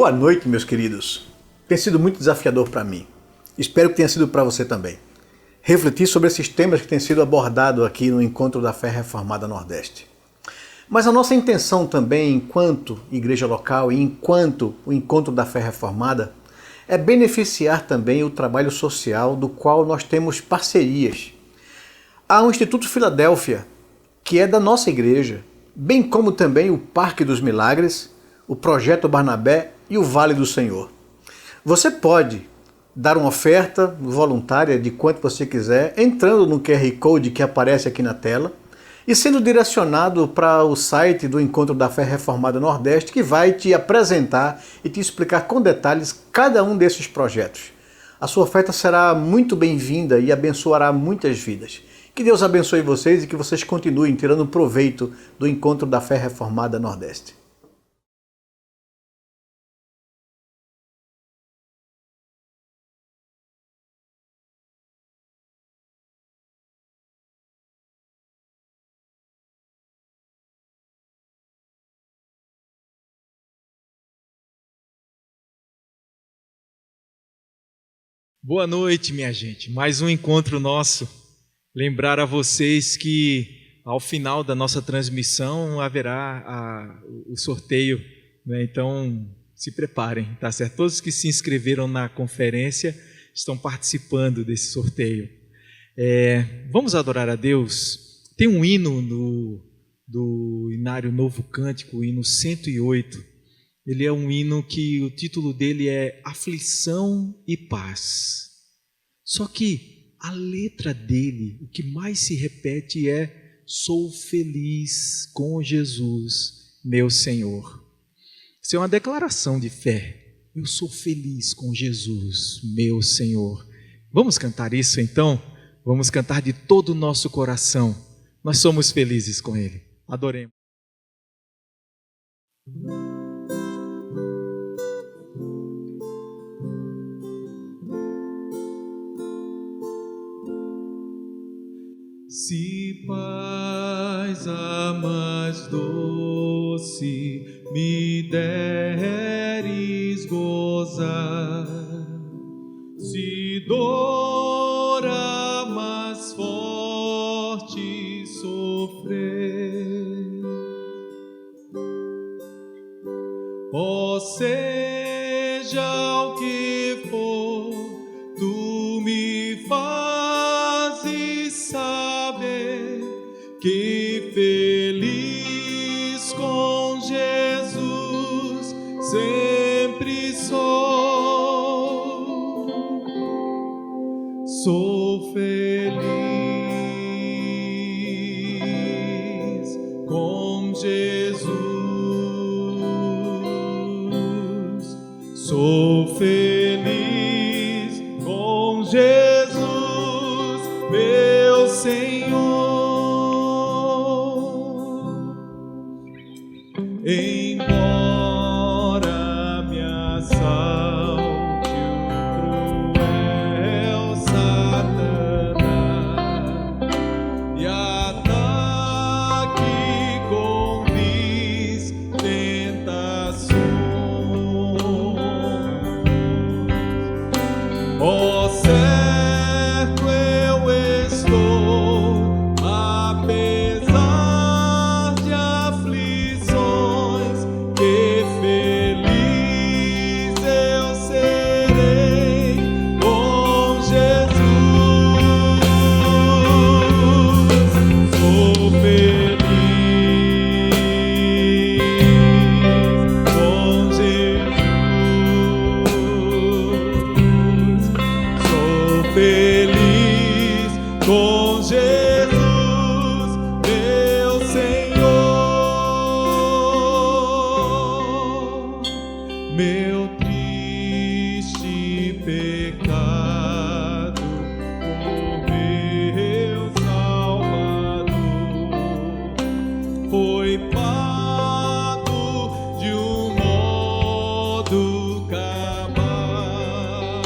Boa noite, meus queridos. Tem sido muito desafiador para mim. Espero que tenha sido para você também. Refletir sobre esses temas que têm sido abordados aqui no Encontro da Fé Reformada Nordeste. Mas a nossa intenção também, enquanto igreja local e enquanto o Encontro da Fé Reformada, é beneficiar também o trabalho social do qual nós temos parcerias. Há o Instituto Filadélfia, que é da nossa igreja, bem como também o Parque dos Milagres, o Projeto Barnabé e o Vale do Senhor. Você pode dar uma oferta voluntária de quanto você quiser, entrando no QR Code que aparece aqui na tela e sendo direcionado para o site do Encontro da Fé Reformada Nordeste, que vai te apresentar e te explicar com detalhes cada um desses projetos. A sua oferta será muito bem-vinda e abençoará muitas vidas. Que Deus abençoe vocês e que vocês continuem tirando proveito do Encontro da Fé Reformada Nordeste. Boa noite, minha gente. Mais um encontro nosso. Lembrar a vocês que ao final da nossa transmissão haverá o sorteio, né? Então se preparem, tá certo? Todos que se inscreveram na conferência estão participando desse sorteio. Vamos adorar a Deus. Tem um hino do Inário Novo Cântico, o hino 108. Ele é um hino que o título dele é Aflição e Paz. Só que a letra dele, o que mais se repete é: sou feliz com Jesus, meu Senhor. Isso é uma declaração de fé. Eu sou feliz com Jesus, meu Senhor. Vamos cantar isso então? Vamos cantar de todo o nosso coração. Nós somos felizes com Ele. Adoremos. Se paz a mais doce me deres gozar, se dor a mais forte sofrer, ó seja o que for, tu me fazes saber que feliz com Jesus sempre sou. Sou feliz com Jesus. Sou feliz com Jesus, meu Senhor. Embora me assalte o cruel Satanás e ataque com vis tentações, ó certo eu estou, apesar de aflições, que feliz eu serei com Jesus. Sou feliz com Jesus. Sou feliz com Jesus, meu Senhor. Meu triste pecado por meu Salvador foi pago de um modo cabal.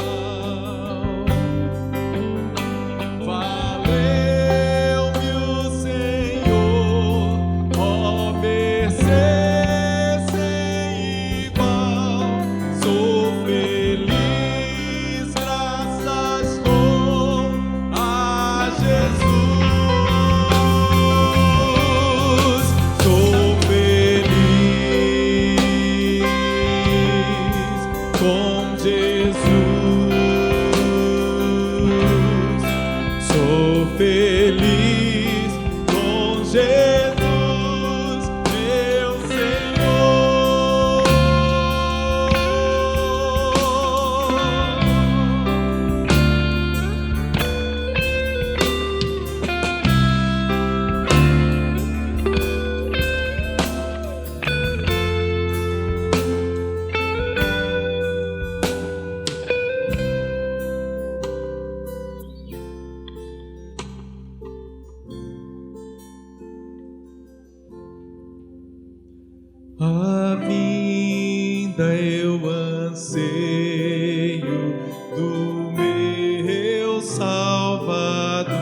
meu Salvador,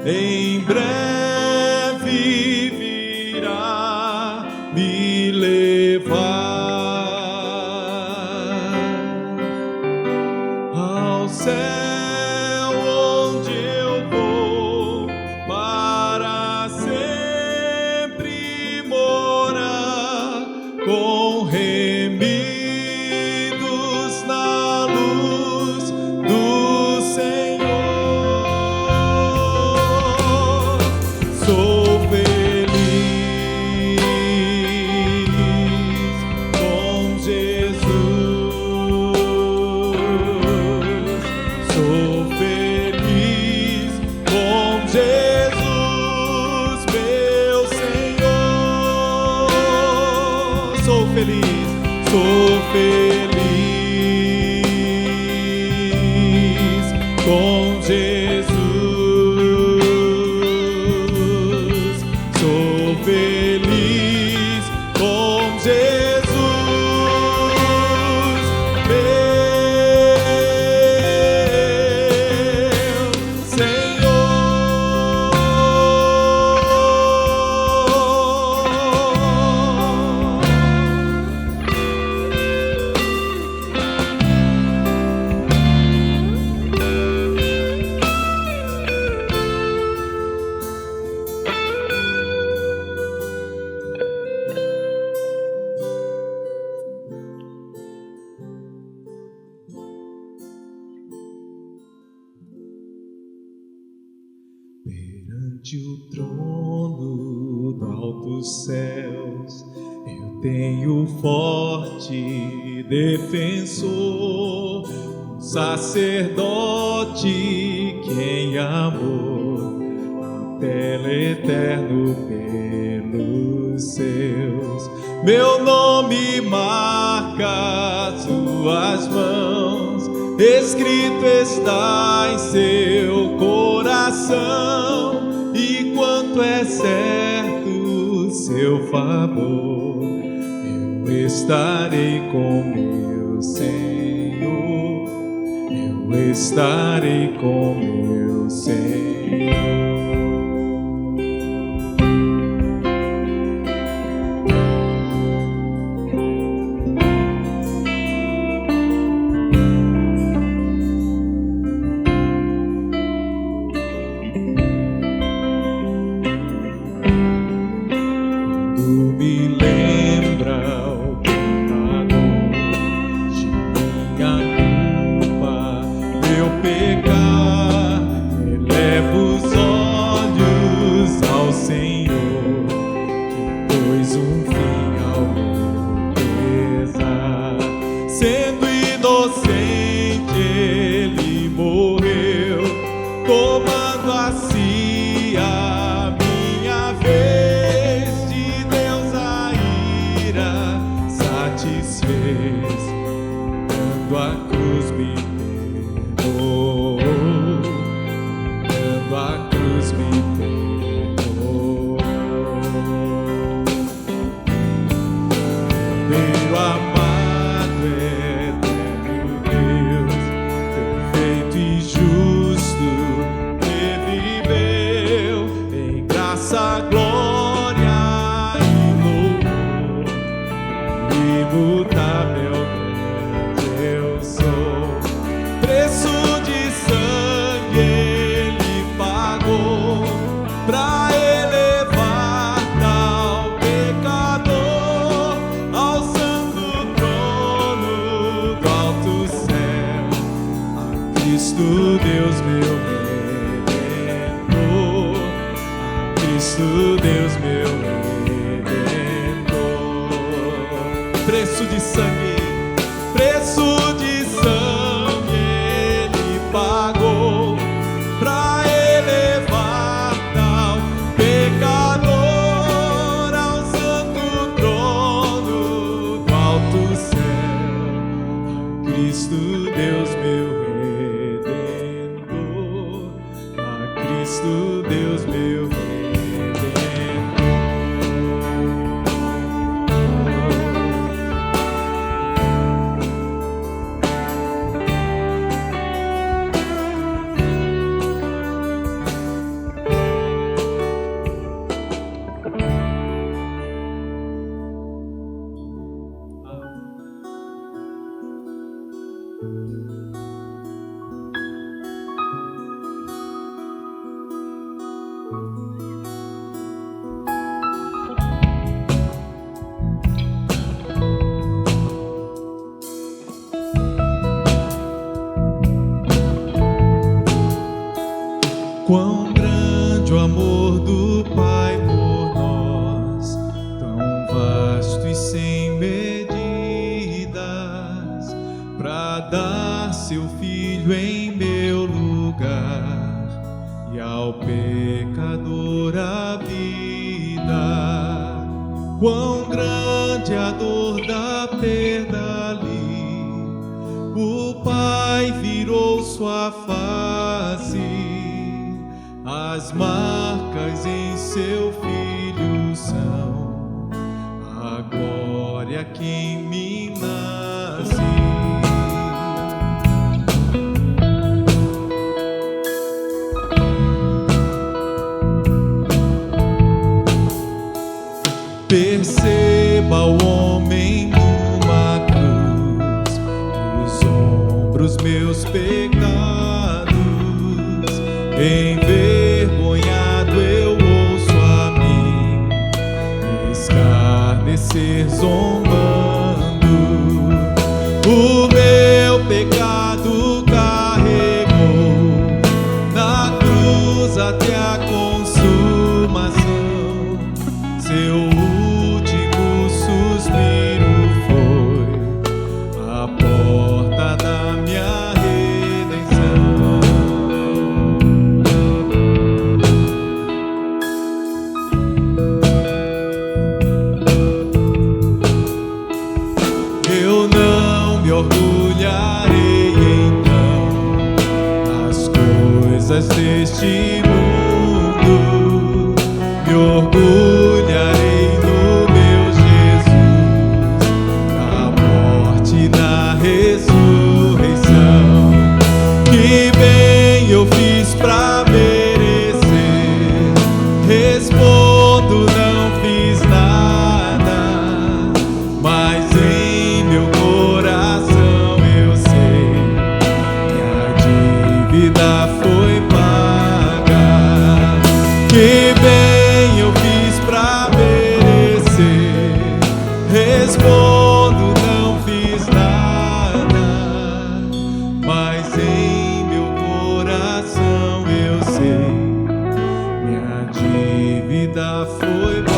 em breve virá me levar ao céu, onde eu vou para sempre morar com remidos na luz do Senhor. Sou feliz com Jesus. Sou feliz com Jesus, meu Senhor. Sou feliz com Jesus. Sou feliz com Jesus, meu Senhor. Perante o trono do altos céus, eu tenho forte defensor, um sacerdote que em amor apela eterno pelos seus. Meu nome marca suas mãos, escrito está em seu coração, e quanto é certo seu favor, eu estarei com meu Senhor, eu estarei com meu Senhor. Me lembra o pecado de minha culpa, meu pecar, elevo os olhos ao Senhor, que pôs um fim ao meu pesar. Sendo inocente ele morreu, tomando a si a minha vez. Satisfez, quando a cruz me perdoou, quando a cruz me perdoou. Meu amado eterno Deus, perfeito e justo, que viveu em graça, glória e louvor. Imutavelmente eu sou, preço de sangue ele pagou, pra elevar tal pecador ao santo trono do alto céu. A Cristo Deus meu Redentor, a Cristo Deus meu Redentor. Preço de sangue ele pagou, pra elevar tal pecador ao santo trono do alto céu. A Cristo Deus meu Redentor, a Cristo Deus meu Redentor. Quão grande o amor do Pai por nós, tão vasto e sem medidas, para dar seu Filho em meu lugar e ao pecador a vida. Quão grande a dor da perda ali, o Pai virou sua face, as marcas em seu Filho são a glória que em mim nasce. Perceba o homem numa cruz, nos ombros meus pecados, envergonhado eu ouço a mim escarnecer zombando. O meu pecado carregou na cruz até a consumação. Seu último suspiro foi a porta da minha redenção. Eu não me orgulharei então nas coisas deste mundo, me orgulharei no meu Jesus, na morte e na ressurreição. Que bem eu fiz pra merecer, respondo, não fiz nada, mas em meu coração eu sei que a dívida foi paga. Que bem eu fiz pra merecer, respondo, não fiz nada, mas em meu coração eu sei, minha dívida foi paga.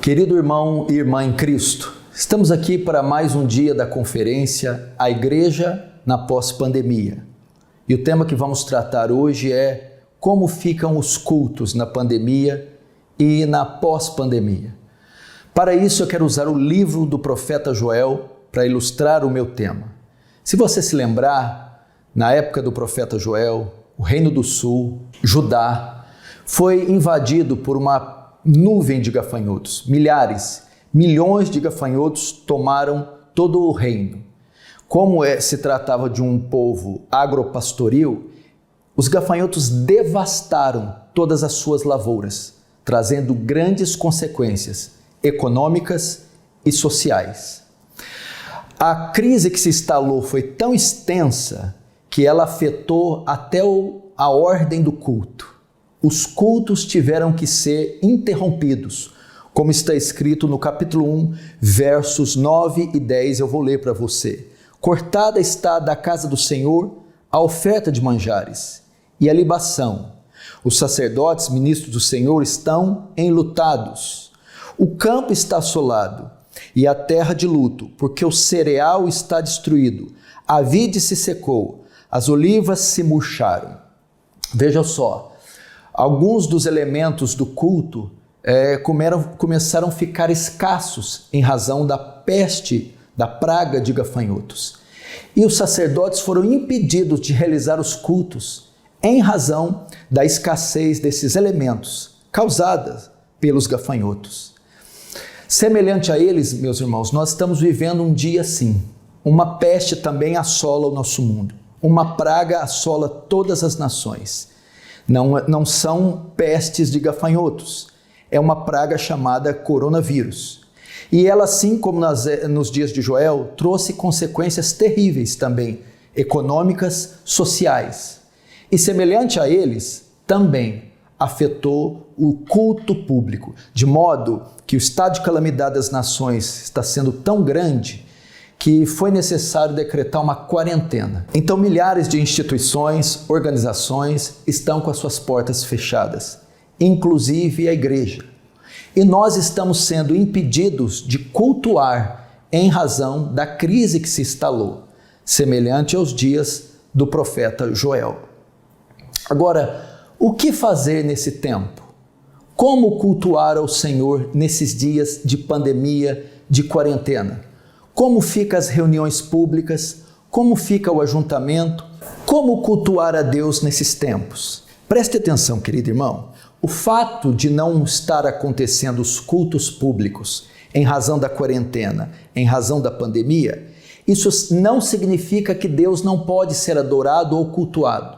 Querido irmão e irmã em Cristo, estamos aqui para mais um dia da conferência A Igreja na Pós-Pandemia. E o tema que vamos tratar hoje é como ficam os cultos na pandemia e na pós-pandemia. Para isso eu quero usar o livro do profeta Joel para ilustrar o meu tema. Se você se lembrar, na época do profeta Joel, o Reino do Sul, Judá, foi invadido por uma nuvem de gafanhotos. Milhões de gafanhotos tomaram todo o reino. Como se tratava de um povo agropastoril, os gafanhotos devastaram todas as suas lavouras, trazendo grandes consequências econômicas e sociais. A crise que se instalou foi tão extensa que ela afetou até a ordem do culto. Os cultos tiveram que ser interrompidos, como está escrito no capítulo 1, versos 9 e 10, eu vou ler para você. Cortada está da casa do Senhor a oferta de manjares e a libação. Os sacerdotes, ministros do Senhor, estão enlutados. O campo está assolado e a terra de luto, porque o cereal está destruído, a vide se secou, as olivas se murcharam. Veja só, alguns dos elementos do culto começaram a ficar escassos em razão da peste, da praga de gafanhotos. E os sacerdotes foram impedidos de realizar os cultos em razão da escassez desses elementos causadas pelos gafanhotos. Semelhante a eles, meus irmãos, nós estamos vivendo um dia assim. Uma peste também assola o nosso mundo. Uma praga assola todas as nações. Não são pestes de gafanhotos. É uma praga chamada coronavírus. E ela, assim como nos dias de Joel, trouxe consequências terríveis também, econômicas, sociais. E semelhante a eles, também afetou o culto público, de modo que o estado de calamidade das nações está sendo tão grande que foi necessário decretar uma quarentena. Então, milhares de instituições, organizações estão com as suas portas fechadas, inclusive a igreja. E nós estamos sendo impedidos de cultuar em razão da crise que se instalou, semelhante aos dias do profeta Joel. Agora, o que fazer nesse tempo? Como cultuar ao Senhor nesses dias de pandemia, de quarentena? Como ficam as reuniões públicas? Como fica o ajuntamento? Como cultuar a Deus nesses tempos? Preste atenção, querido irmão. O fato de não estar acontecendo os cultos públicos em razão da quarentena, em razão da pandemia, isso não significa que Deus não pode ser adorado ou cultuado.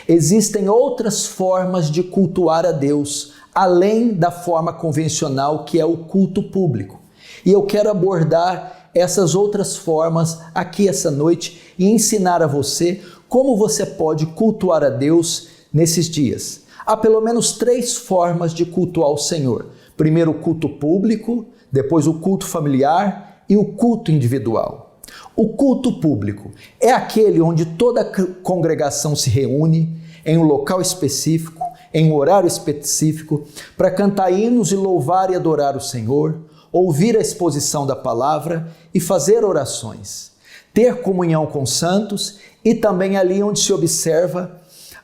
Existem outras formas de cultuar a Deus, além da forma convencional que é o culto público. E eu quero abordar essas outras formas aqui essa noite e ensinar a você como você pode cultuar a Deus nesses dias. Há pelo menos 3 formas de cultuar o Senhor. Primeiro o culto público, depois o culto familiar e o culto individual. O culto público é aquele onde toda a congregação se reúne em um local específico, em um horário específico, para cantar hinos e louvar e adorar o Senhor, ouvir a exposição da palavra e fazer orações, ter comunhão com os santos e também ali onde se observa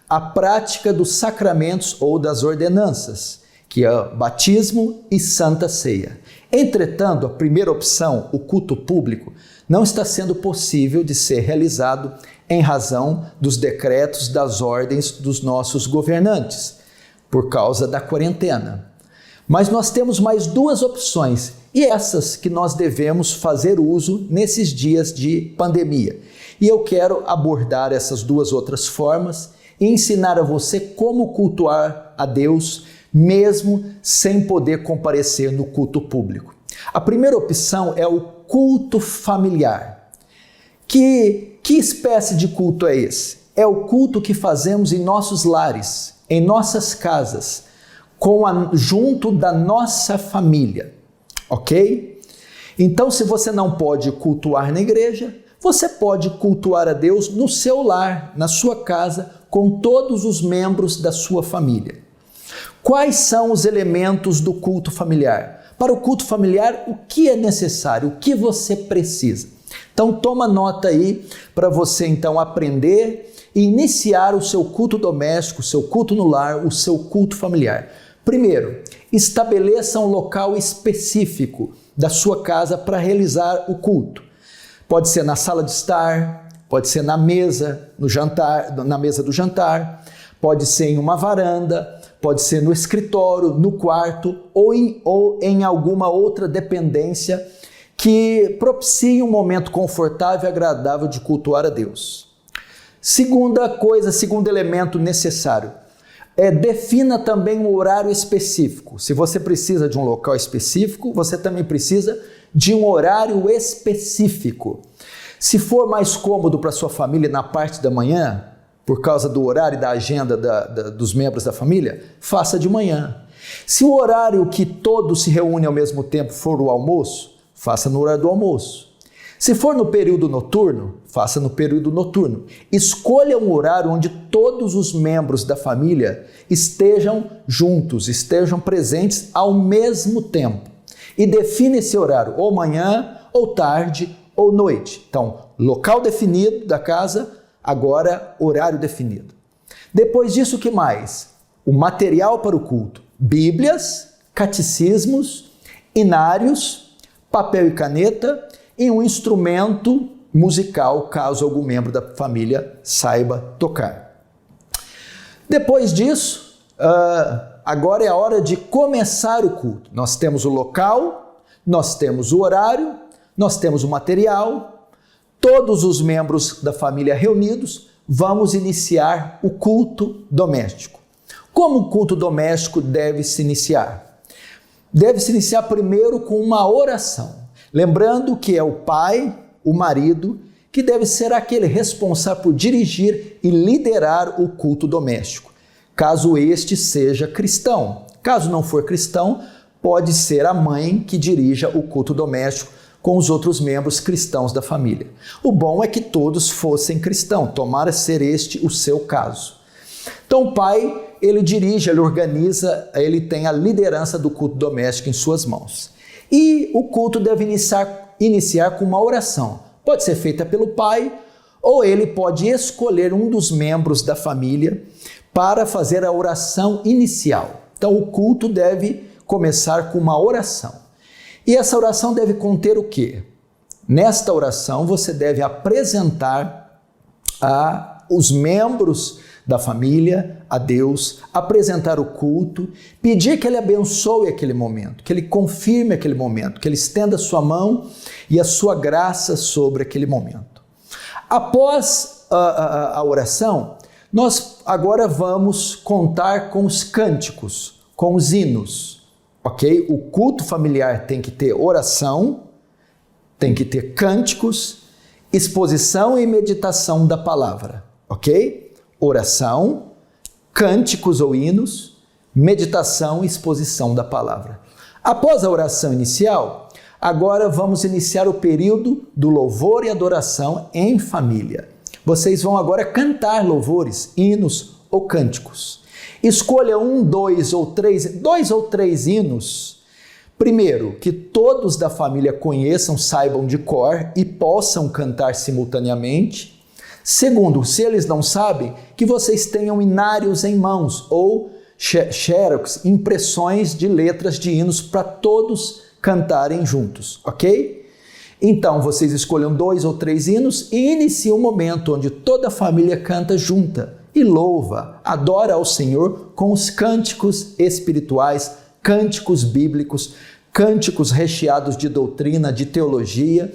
a prática dos sacramentos ou das ordenanças, que é batismo e santa ceia. Entretanto, a primeira opção, o culto público, não está sendo possível de ser realizado em razão dos decretos das ordens dos nossos governantes, por causa da quarentena. Mas nós temos mais 2 opções, e essas que nós devemos fazer uso nesses dias de pandemia. E eu quero abordar essas 2 outras formas e ensinar a você como cultuar a Deus, mesmo sem poder comparecer no culto público. A primeira opção é o culto familiar. Que espécie de culto é esse? É o culto que fazemos em nossos lares, em nossas casas, junto da nossa família, ok? Então, se você não pode cultuar na igreja, você pode cultuar a Deus no seu lar, na sua casa, com todos os membros da sua família. Quais são os elementos do culto familiar? Para o culto familiar, o que é necessário? O que você precisa? Então, toma nota aí para você então aprender e iniciar o seu culto doméstico, o seu culto no lar, o seu culto familiar. Primeiro, estabeleça um local específico da sua casa para realizar o culto. Pode ser na sala de estar, pode ser na mesa, na mesa do jantar, pode ser em uma varanda, pode ser no escritório, no quarto ou em alguma outra dependência que propicie um momento confortável e agradável de cultuar a Deus. Segunda coisa, segundo elemento necessário, defina também um horário específico. Se você precisa de um local específico, você também precisa de um horário específico. Se for mais cômodo para sua família na parte da manhã, por causa do horário e da agenda dos membros da família, faça de manhã. Se o horário que todos se reúnem ao mesmo tempo for o almoço, faça no horário do almoço. Se for no período noturno, faça no período noturno. Escolha um horário onde todos os membros da família estejam juntos, estejam presentes ao mesmo tempo. E define esse horário, ou manhã, ou tarde, ou noite. Então, local definido da casa, agora horário definido. Depois disso, o que mais? O material para o culto. Bíblias, catecismos, inários, papel e caneta e um instrumento musical, caso algum membro da família saiba tocar. Depois disso, agora é a hora de começar o culto. Nós temos o local, nós temos o horário, nós temos o material, todos os membros da família reunidos, vamos iniciar o culto doméstico. Como o culto doméstico deve se iniciar? Deve se iniciar primeiro com uma oração. Lembrando que é o pai, o marido, que deve ser aquele responsável por dirigir e liderar o culto doméstico, caso este seja cristão. Caso não for cristão, pode ser a mãe que dirija o culto doméstico com os outros membros cristãos da família. O bom é que todos fossem cristãos, tomara ser este o seu caso. Então o pai, ele dirige, ele organiza, ele tem a liderança do culto doméstico em suas mãos. E o culto deve iniciar com uma oração. Pode ser feita pelo pai, ou ele pode escolher um dos membros da família para fazer a oração inicial. Então o culto deve começar com uma oração. E essa oração deve conter o quê? Nesta oração você deve apresentar os membros da família a Deus, apresentar o culto, pedir que Ele abençoe aquele momento, que Ele confirme aquele momento, que Ele estenda a sua mão e a sua graça sobre aquele momento. Após a oração, nós agora vamos contar com os cânticos, com os hinos, ok? O culto familiar tem que ter oração, tem que ter cânticos, exposição e meditação da palavra, ok? Oração, cânticos ou hinos, meditação e exposição da palavra. Após a oração inicial, agora vamos iniciar o período do louvor e adoração em família. Vocês vão agora cantar louvores, hinos ou cânticos. Escolha dois ou três hinos. Primeiro, que todos da família conheçam, saibam de cor e possam cantar simultaneamente. Segundo, se eles não sabem, que vocês tenham hinários em mãos ou xerox, impressões de letras de hinos para todos cantarem juntos, ok? Então, vocês escolham 2 ou 3 hinos e iniciam um momento onde toda a família canta junta e louva, adora ao Senhor com os cânticos espirituais, cânticos bíblicos, cânticos recheados de doutrina, de teologia.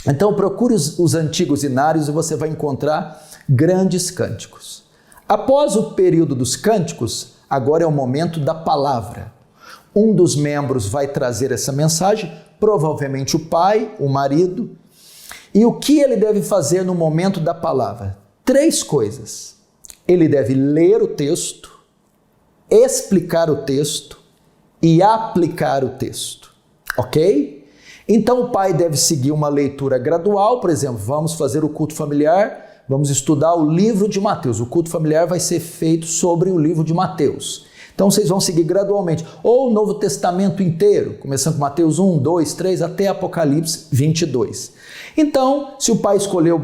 Então procure os antigos hinários e você vai encontrar grandes cânticos. Após o período dos cânticos, agora é o momento da palavra. Um dos membros vai trazer essa mensagem, provavelmente o pai, o marido. E o que ele deve fazer no momento da palavra? 3 coisas. Ele deve ler o texto, explicar o texto e aplicar o texto, ok? Então o pai deve seguir uma leitura gradual, por exemplo, vamos fazer o culto familiar, vamos estudar o livro de Mateus. O culto familiar vai ser feito sobre o livro de Mateus. Então vocês vão seguir gradualmente, ou o Novo Testamento inteiro, começando com Mateus 1, 2, 3, até Apocalipse 22. Então, se o pai escolheu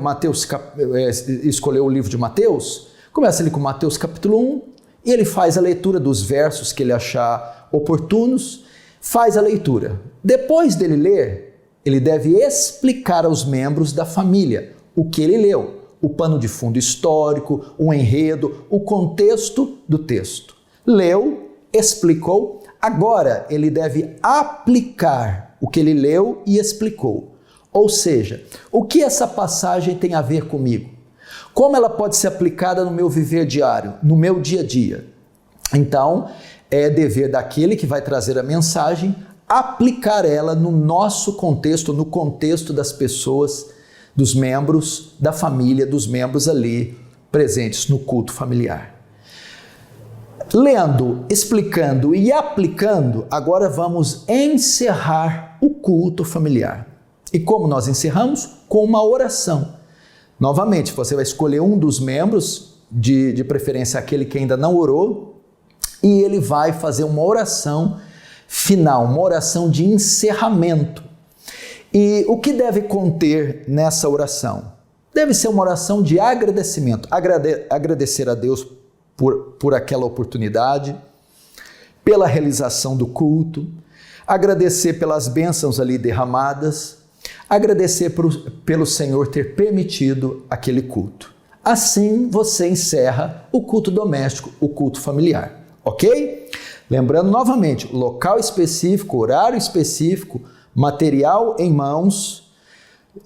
o livro de Mateus, começa ele com Mateus capítulo 1, e ele faz a leitura dos versos que ele achar oportunos, faz a leitura. Depois dele ler, ele deve explicar aos membros da família o que ele leu, o pano de fundo histórico, o enredo, o contexto do texto. Leu, explicou, agora ele deve aplicar o que ele leu e explicou. Ou seja, o que essa passagem tem a ver comigo? Como ela pode ser aplicada no meu viver diário, no meu dia a dia? Então, é dever daquele que vai trazer a mensagem aplicar ela no nosso contexto, no contexto das pessoas, dos membros da família, dos membros ali presentes no culto familiar. Lendo, explicando e aplicando, agora vamos encerrar o culto familiar. E como nós encerramos? Com uma oração. Novamente, você vai escolher um dos membros, de preferência aquele que ainda não orou, e ele vai fazer uma oração final, uma oração de encerramento. E o que deve conter nessa oração? Deve ser uma oração de agradecimento, agradecer a Deus por aquela oportunidade, pela realização do culto, agradecer pelas bênçãos ali derramadas, agradecer pelo Senhor ter permitido aquele culto. assim você encerra o culto doméstico, o culto familiar, ok? Lembrando novamente, local específico, horário específico, material em mãos,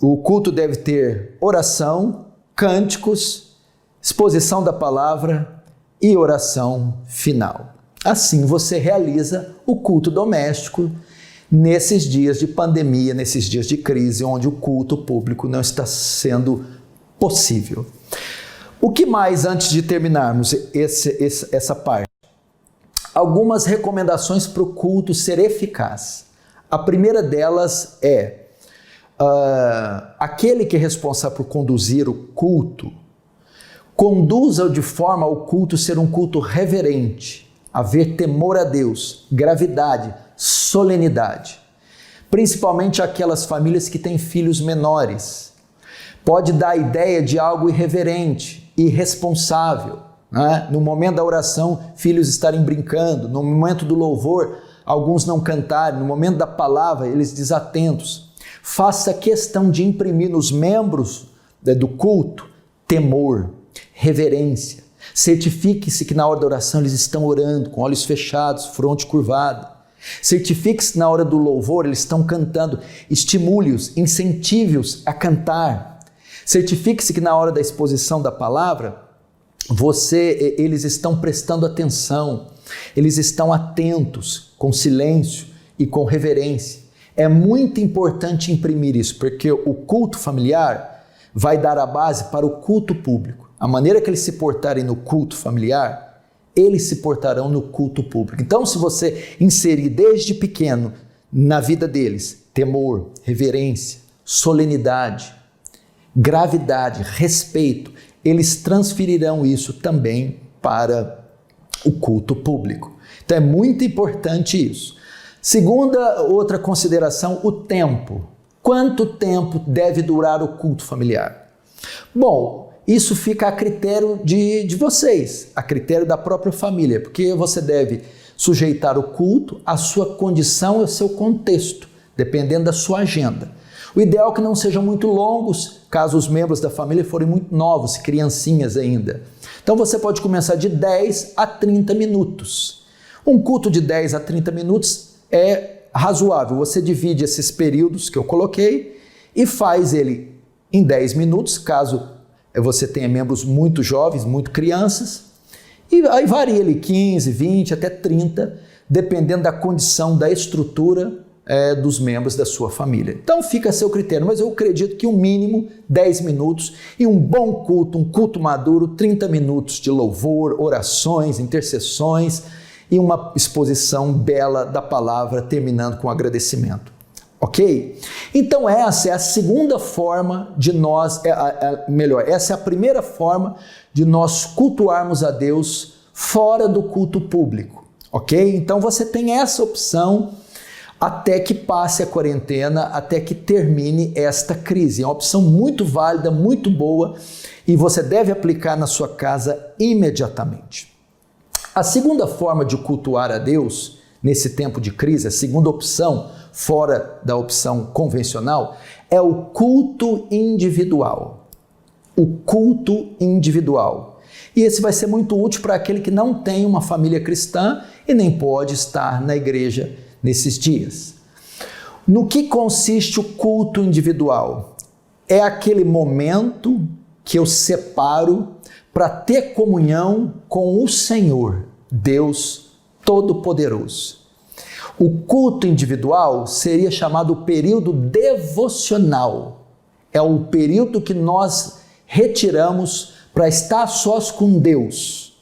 o culto deve ter oração, cânticos, exposição da palavra e oração final. Assim você realiza o culto doméstico nesses dias de pandemia, nesses dias de crise, onde o culto público não está sendo possível. O que mais, antes de terminarmos essa parte? Algumas recomendações para o culto ser eficaz. A primeira delas é aquele que é responsável por conduzir o culto, conduza-o de forma ao culto ser um culto reverente, haver temor a Deus, gravidade, solenidade. Principalmente aquelas famílias que têm filhos menores. Pode dar a ideia de algo irreverente, irresponsável, né? No momento da oração, filhos estarem brincando, no momento do louvor, alguns não cantarem, no momento da palavra, eles desatentos. Faça questão de imprimir nos membros do culto temor, reverência. Certifique-se que na hora da oração eles estão orando, com olhos fechados, fronte curvada. Certifique-se que na hora do louvor eles estão cantando. Estimule-os, incentive-os a cantar. Certifique-se que na hora da exposição da palavra, eles estão prestando atenção, eles estão atentos, com silêncio e com reverência. É muito importante imprimir isso, porque o culto familiar vai dar a base para o culto público. A maneira que eles se portarem no culto familiar, eles se portarão no culto público. Então, se você inserir desde pequeno na vida deles temor, reverência, solenidade, gravidade, respeito, eles transferirão isso também para o culto público. Então é muito importante isso. Segunda, outra consideração, o tempo. Quanto tempo deve durar o culto familiar? Bom, isso fica a critério de vocês, a critério da própria família, porque você deve sujeitar o culto à sua condição e ao seu contexto, dependendo da sua agenda. O ideal é que não sejam muito longos, caso os membros da família forem muito novos, criancinhas ainda. Então você pode começar de 10 a 30 minutos. Um culto de 10 a 30 minutos é razoável. Você divide esses períodos que eu coloquei e faz ele em 10 minutos, caso você tenha membros muito jovens, muito crianças. E aí varia ele 15, 20, até 30, dependendo da condição, da estrutura dos membros da sua família. Então fica a seu critério, mas eu acredito que o mínimo 10 minutos e um bom culto, um culto maduro, 30 minutos de louvor, orações, intercessões e uma exposição bela da palavra, terminando com agradecimento. Ok? Então essa é a segunda forma de nós, essa é a primeira forma de nós cultuarmos a Deus fora do culto público. Ok? Então você tem essa opção até que passe a quarentena, até que termine esta crise. É uma opção muito válida, muito boa e você deve aplicar na sua casa imediatamente. A segunda forma de cultuar a Deus nesse tempo de crise, a segunda opção, fora da opção convencional, é o culto individual. O culto individual. E esse vai ser muito útil para aquele que não tem uma família cristã e nem pode estar na igreja nesses dias. No que consiste o culto individual? É aquele momento que eu separo para ter comunhão com o Senhor, Deus Todo-Poderoso. O culto individual seria chamado período devocional. É o período que nós retiramos para estar sós com Deus.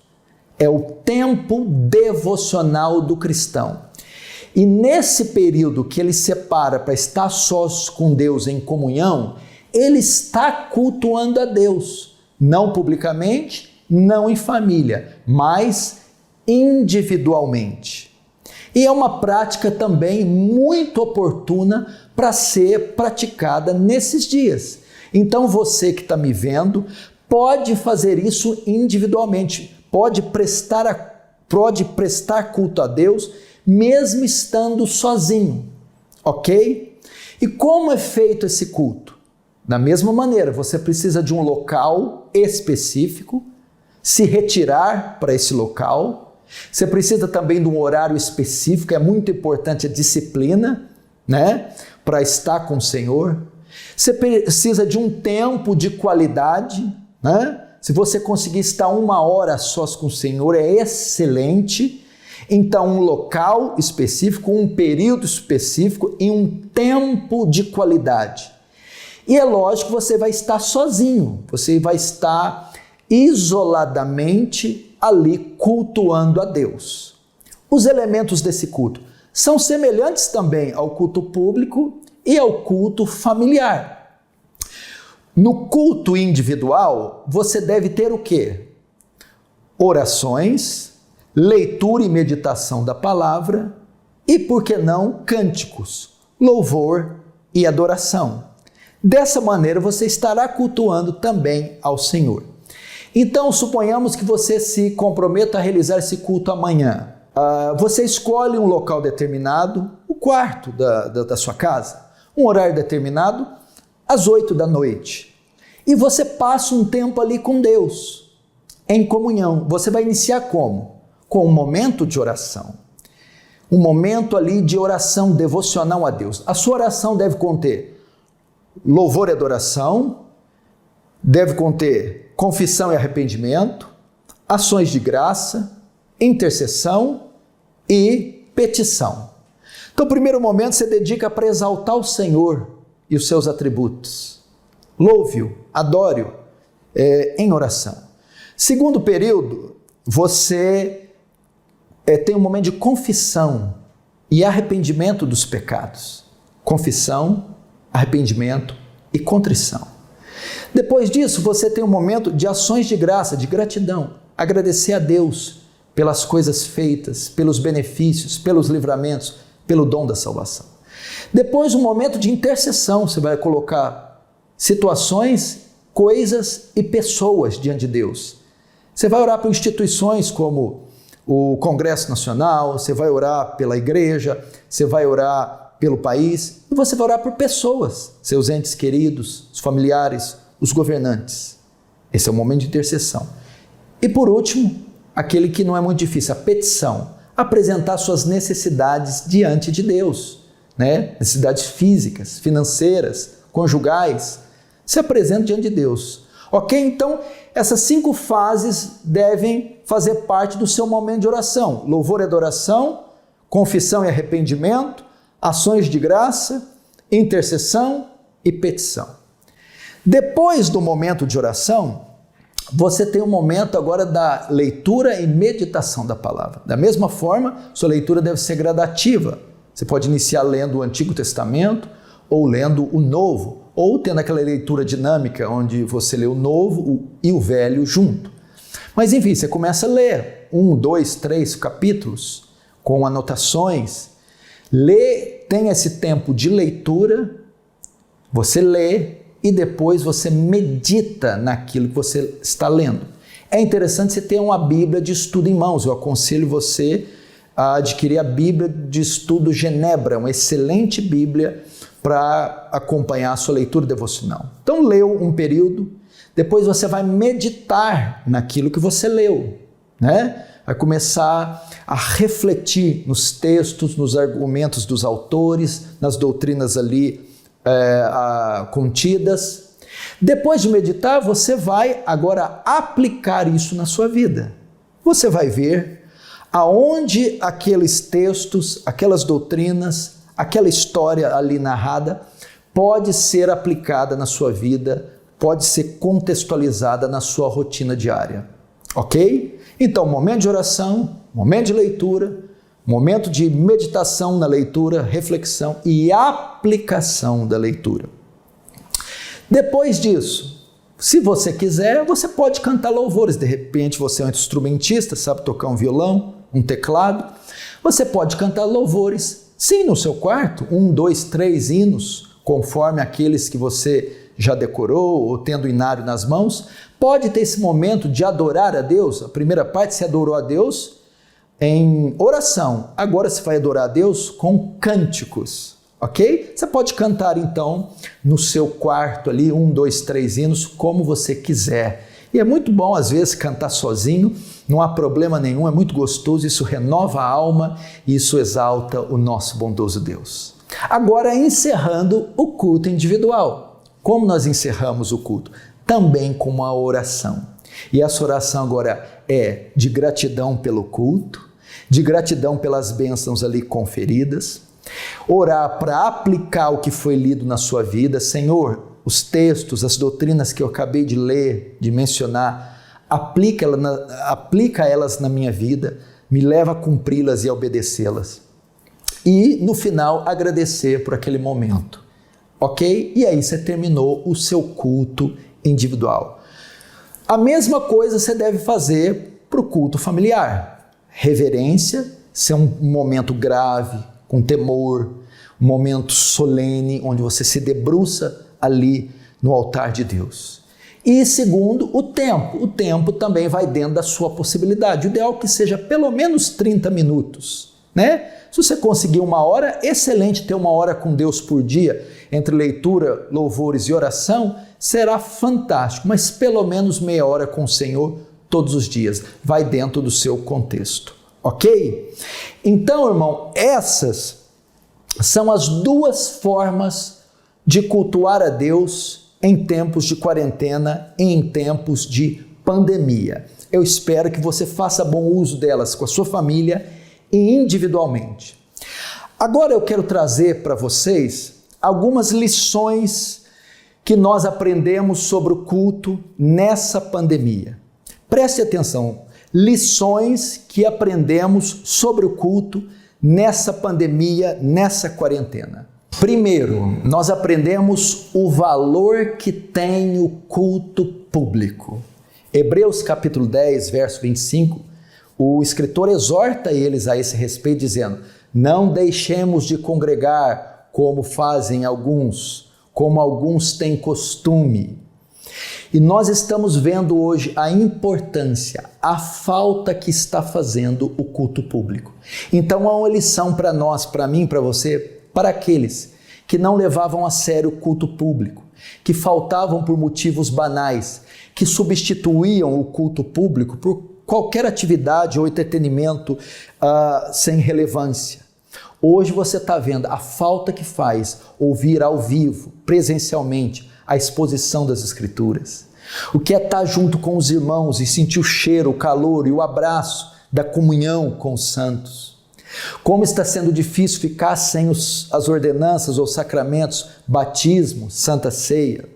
É o tempo devocional do cristão. E nesse período que ele separa para estar sós com Deus em comunhão, ele está cultuando a Deus, não publicamente, não em família, mas individualmente. E é uma prática também muito oportuna para ser praticada nesses dias. Então você que está me vendo pode fazer isso individualmente, pode prestar culto a Deus mesmo estando sozinho, ok? E como é feito esse culto? Da mesma maneira, você precisa de um local específico, se retirar para esse local. Você precisa também de um horário específico, é muito importante a disciplina, né? Para estar com o Senhor. Você precisa de um tempo de qualidade, né? Se você conseguir estar 1 hora a sós com o Senhor, é excelente. Então, um local específico, um período específico e um tempo de qualidade. E é lógico que você vai estar sozinho, você vai estar isoladamente ali cultuando a Deus. Os elementos desse culto são semelhantes também ao culto público e ao culto familiar. No culto individual, você deve ter o quê? Orações, leitura e meditação da palavra e, por que não, cânticos, louvor e adoração. Dessa maneira, você estará cultuando também ao Senhor. Então, suponhamos que você se comprometa a realizar esse culto amanhã. Você escolhe um local determinado, o quarto da sua casa, um horário determinado, às 8 da noite. E você passa um tempo ali com Deus, em comunhão. Você vai iniciar como? Com um momento de oração. Um momento ali de oração devocional a Deus. A sua oração deve conter louvor e adoração, deve conter confissão e arrependimento, ações de graça, intercessão e petição. Então, o primeiro momento você dedica para exaltar o Senhor e os seus atributos. Louve-o, adore-o em oração. Segundo período, você tem um momento de confissão e arrependimento dos pecados. Confissão, arrependimento e contrição. Depois disso, você tem um momento de ações de graça, de gratidão. Agradecer a Deus pelas coisas feitas, pelos benefícios, pelos livramentos, pelo dom da salvação. Depois, um momento de intercessão. Você vai colocar situações, coisas e pessoas diante de Deus. Você vai orar por instituições como o Congresso Nacional, você vai orar pela igreja, você vai orar pelo país, e você vai orar por pessoas, seus entes queridos, os familiares, os governantes. Esse é o momento de intercessão. E por último, aquele que não é muito difícil, a petição. Apresentar suas necessidades diante de Deus, né? Necessidades físicas, financeiras, conjugais. Se apresenta diante de Deus. Ok? Então, essas 5 fases devem fazer parte do seu momento de oração. Louvor e adoração, confissão e arrependimento, ações de graça, intercessão e petição. Depois do momento de oração, você tem um momento agora da leitura e meditação da palavra. Da mesma forma, sua leitura deve ser gradativa. Você pode iniciar lendo o Antigo Testamento ou lendo o Novo, ou tendo aquela leitura dinâmica onde você lê o Novo e o Velho junto. Mas enfim, você começa a ler 1, 2, 3 capítulos com anotações. Lê, tem esse tempo de leitura, você lê e depois você medita naquilo que você está lendo. É interessante você ter uma Bíblia de estudo em mãos. Eu aconselho você a adquirir a Bíblia de estudo Genebra, uma excelente Bíblia para acompanhar a sua leitura devocional. Então, leu um período, depois você vai meditar naquilo que você leu, né? Vai começar a refletir nos textos, nos argumentos dos autores, nas doutrinas ali contidas. Depois de meditar, você vai agora aplicar isso na sua vida. Você vai ver aonde aqueles textos, aquelas doutrinas, aquela história ali narrada pode ser aplicada na sua vida, pode ser contextualizada na sua rotina diária. Ok? Então, momento de oração, momento de leitura, momento de meditação na leitura, reflexão e aplicação da leitura. Depois disso, se você quiser, você pode cantar louvores. De repente você é um instrumentista, sabe tocar um violão, um teclado. Você pode cantar louvores, sim, no seu quarto, 1, 2, 3 hinos, conforme aqueles que você já decorou ou tendo o inário nas mãos. Pode ter esse momento de adorar a Deus. A primeira parte você adorou a Deus em oração. Agora você vai adorar a Deus com cânticos, ok? Você pode cantar então no seu quarto ali, 1, 2, 3 hinos, como você quiser. E é muito bom às vezes cantar sozinho, não há problema nenhum, é muito gostoso, isso renova a alma e isso exalta o nosso bondoso Deus. Agora, encerrando o culto individual. Como nós encerramos o culto? Também com uma oração. E essa oração agora é de gratidão pelo culto, de gratidão pelas bênçãos ali conferidas, orar para aplicar o que foi lido na sua vida. Senhor, os textos, as doutrinas que eu acabei de ler, de mencionar, aplica elas na minha vida, me leva a cumpri-las e a obedecê-las. E no final agradecer por aquele momento, ok? E aí você terminou o seu culto individual. A mesma coisa você deve fazer para o culto familiar. Reverência, ser um momento grave, com temor, um momento solene, onde você se debruça ali no altar de Deus. E segundo, o tempo. O tempo também vai dentro da sua possibilidade. O ideal é que seja pelo menos 30 minutos, né? Se você conseguir 1 hora, excelente ter 1 hora com Deus por dia, entre leitura, louvores e oração, será fantástico, mas pelo menos meia hora com o Senhor todos os dias, vai dentro do seu contexto, ok? Então, irmão, essas são as 2 formas de cultuar a Deus em tempos de quarentena e em tempos de pandemia. Eu espero que você faça bom uso delas com a sua família e individualmente. Agora eu quero trazer para vocês algumas lições que nós aprendemos sobre o culto nessa pandemia. Preste atenção, lições que aprendemos sobre o culto nessa pandemia, nessa quarentena. Primeiro, nós aprendemos o valor que tem o culto público. Hebreus capítulo 10, verso 25, o escritor exorta eles a esse respeito, dizendo: não deixemos de congregar como fazem alguns, como alguns têm costume. E nós estamos vendo hoje a importância, a falta que está fazendo o culto público. Então há uma lição para nós, para mim, para você, para aqueles que não levavam a sério o culto público, que faltavam por motivos banais, que substituíam o culto público por qualquer atividade ou entretenimento sem relevância. Hoje você está vendo a falta que faz ouvir ao vivo, presencialmente, a exposição das Escrituras. O que é estar junto com os irmãos e sentir o cheiro, o calor e o abraço da comunhão com os santos. Como está sendo difícil ficar sem as ordenanças ou sacramentos, batismo, santa ceia.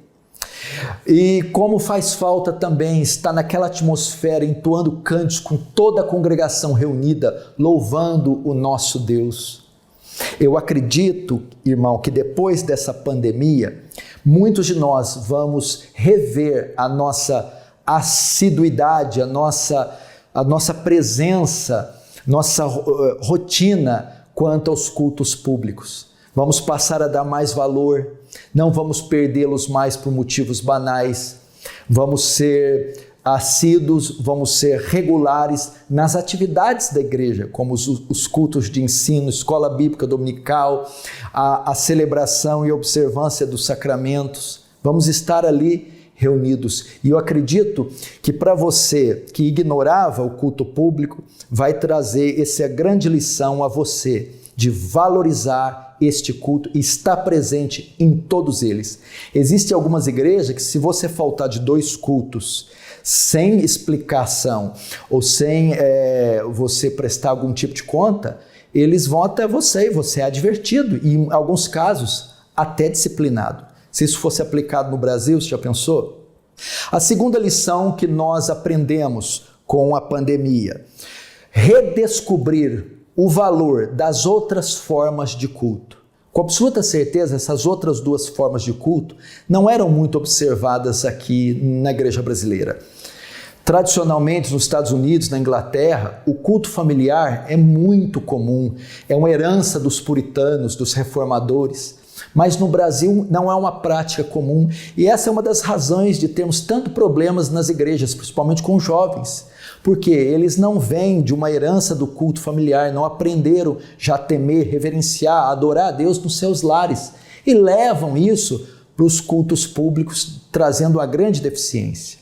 E como faz falta também estar naquela atmosfera, entoando cânticos com toda a congregação reunida, louvando o nosso Deus. Eu acredito, irmão, que depois dessa pandemia, muitos de nós vamos rever a nossa assiduidade, a nossa presença, nossa rotina quanto aos cultos públicos. Vamos passar a dar mais valor, não vamos perdê-los mais por motivos banais, vamos ser assíduos, vamos ser regulares nas atividades da igreja, como os cultos de ensino, escola bíblica dominical, a celebração e observância dos sacramentos. Vamos estar ali reunidos. E eu acredito que para você que ignorava o culto público, vai trazer essa grande lição a você, de valorizar este culto e estar presente em todos eles. Existem algumas igrejas que, se você faltar de 2 cultos sem explicação ou sem você prestar algum tipo de conta, eles vão até você e você é advertido e, em alguns casos, até disciplinado. Se isso fosse aplicado no Brasil, você já pensou? A segunda lição que nós aprendemos com a pandemia: redescobrir o valor das outras formas de culto. Com absoluta certeza, essas outras 2 formas de culto não eram muito observadas aqui na igreja brasileira. Tradicionalmente, nos Estados Unidos, na Inglaterra, o culto familiar é muito comum, é uma herança dos puritanos, dos reformadores. mas no Brasil não é uma prática comum, e essa é uma das razões de termos tanto problemas nas igrejas, principalmente com jovens, porque eles não vêm de uma herança do culto familiar, não aprenderam já a temer, reverenciar, adorar a Deus nos seus lares, e levam isso para os cultos públicos, trazendo uma grande deficiência.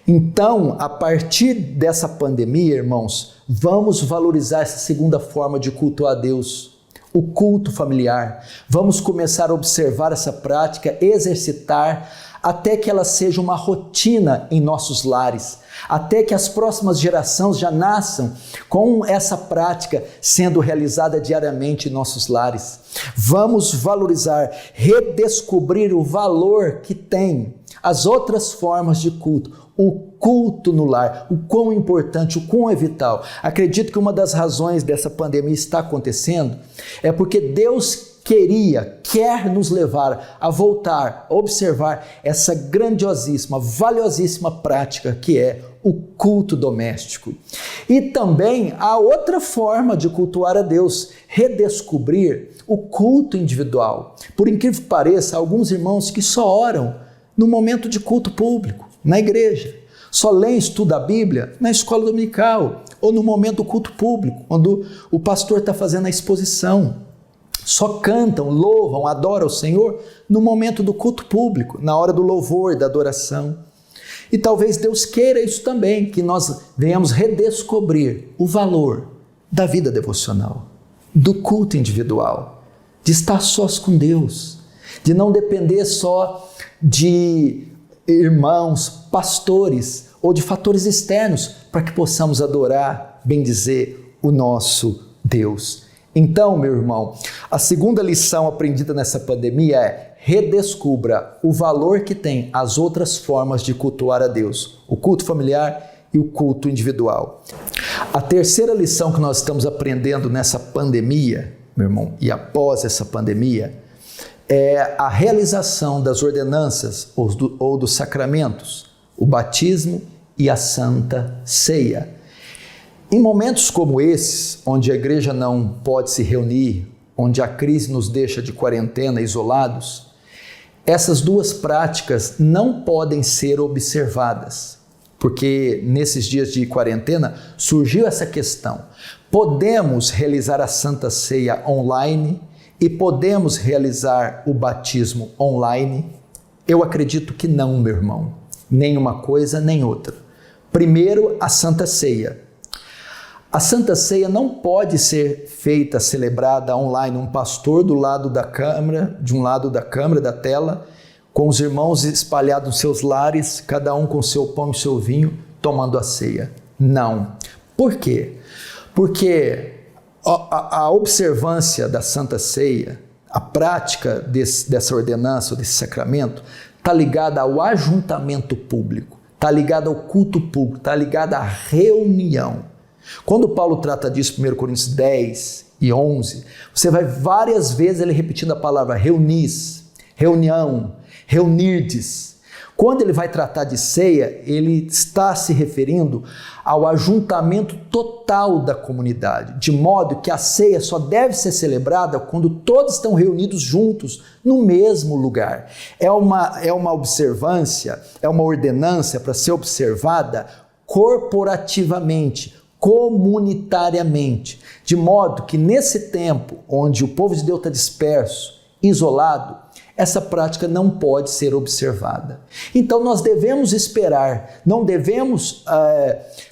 Então, a partir dessa pandemia, irmãos, vamos valorizar essa segunda forma de cultuar a Deus, o culto familiar. Vamos começar a observar essa prática, exercitar, até que ela seja uma rotina em nossos lares, até que as próximas gerações já nasçam com essa prática sendo realizada diariamente em nossos lares. Vamos valorizar, redescobrir o valor que tem as outras formas de culto, o culto no lar, o quão importante, o quão é vital. Acredito que uma das razões dessa pandemia está acontecendo é porque Deus quer nos levar a voltar, a observar essa grandiosíssima, valiosíssima prática que é o culto doméstico. E também há outra forma de cultuar a Deus, redescobrir o culto individual. Por incrível que pareça, há alguns irmãos que só oram no momento de culto público, na igreja. Só leem e estudam a Bíblia na escola dominical ou no momento do culto público, quando o pastor está fazendo a exposição. Só cantam, louvam, adoram o Senhor no momento do culto público, na hora do louvor, da adoração. E talvez Deus queira isso também, que nós venhamos redescobrir o valor da vida devocional, do culto individual, de estar sós com Deus, de não depender só de irmãos, pastores ou de fatores externos para que possamos adorar, bendizer o nosso Deus. Então, meu irmão, a segunda lição aprendida nessa pandemia é: redescubra o valor que tem as outras formas de cultuar a Deus, o culto familiar e o culto individual. A terceira lição que nós estamos aprendendo nessa pandemia, meu irmão, e após essa pandemia, é a realização das ordenanças ou dos sacramentos, o batismo e a Santa Ceia. Em momentos como esses, onde a igreja não pode se reunir, onde a crise nos deixa de quarentena, isolados, essas duas práticas não podem ser observadas, porque nesses dias de quarentena surgiu essa questão: podemos realizar a Santa Ceia online e podemos realizar o batismo online? Eu acredito que não, meu irmão, nem uma coisa nem outra. Primeiro, a Santa Ceia. A Santa Ceia não pode ser feita, celebrada online, um pastor do lado da câmera, de um lado da câmera, da tela, com os irmãos espalhados nos seus lares, cada um com seu pão e seu vinho, tomando a ceia. Não. Por quê? Porque a observância da Santa Ceia, a prática dessa ordenança, desse sacramento, está ligada ao ajuntamento público, está ligada ao culto público, está ligada à reunião. Quando Paulo trata disso, 1 Coríntios 10 e 11, você vai várias vezes ele repetindo a palavra reunis, reunião, reunirdes. Quando ele vai tratar de ceia, ele está se referindo ao ajuntamento total da comunidade, de modo que a ceia só deve ser celebrada quando todos estão reunidos juntos no mesmo lugar. É uma observância, é uma ordenança para ser observada corporativamente, comunitariamente, de modo que nesse tempo onde o povo de Deus está disperso, isolado, essa prática não pode ser observada. Então nós devemos esperar, não devemos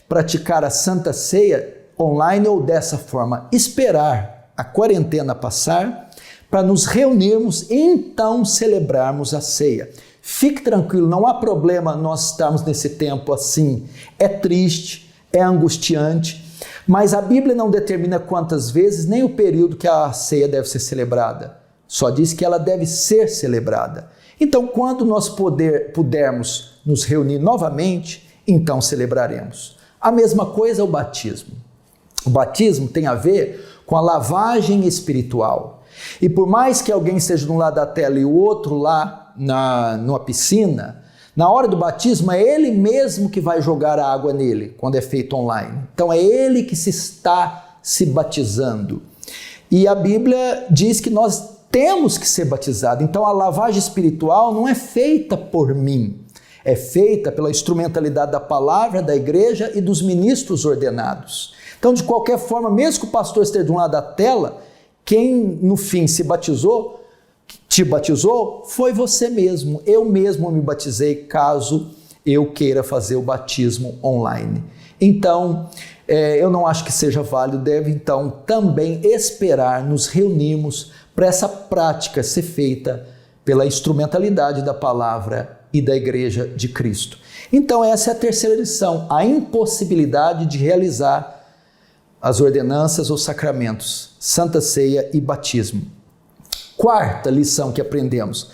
praticar a Santa Ceia online ou dessa forma, esperar a quarentena passar para nos reunirmos e então celebrarmos a ceia. Fique tranquilo, não há problema nós estarmos nesse tempo assim. É triste, é angustiante, mas a Bíblia não determina quantas vezes nem o período que a ceia deve ser celebrada. Só diz que ela deve ser celebrada. Então, quando nós pudermos nos reunir novamente, então celebraremos. A mesma coisa é o batismo. O batismo tem a ver com a lavagem espiritual. E por mais que alguém esteja de um lado da tela e o outro lá numa piscina, na hora do batismo é ele mesmo que vai jogar a água nele, quando é feito online. Então é ele que está se batizando. E a Bíblia diz que nós temos que ser batizados. Então a lavagem espiritual não é feita por mim, é feita pela instrumentalidade da palavra, da igreja e dos ministros ordenados. Então, de qualquer forma, mesmo que o pastor esteja de um lado da tela, quem no fim te batizou, foi você mesmo. Eu mesmo me batizei, caso eu queira fazer o batismo online. Então, eu não acho que seja válido, deve então também esperar nos reunirmos para essa prática ser feita pela instrumentalidade da palavra e da Igreja de Cristo. Então essa é a terceira lição, a impossibilidade de realizar as ordenanças ou sacramentos, Santa Ceia e batismo. Quarta lição que aprendemos,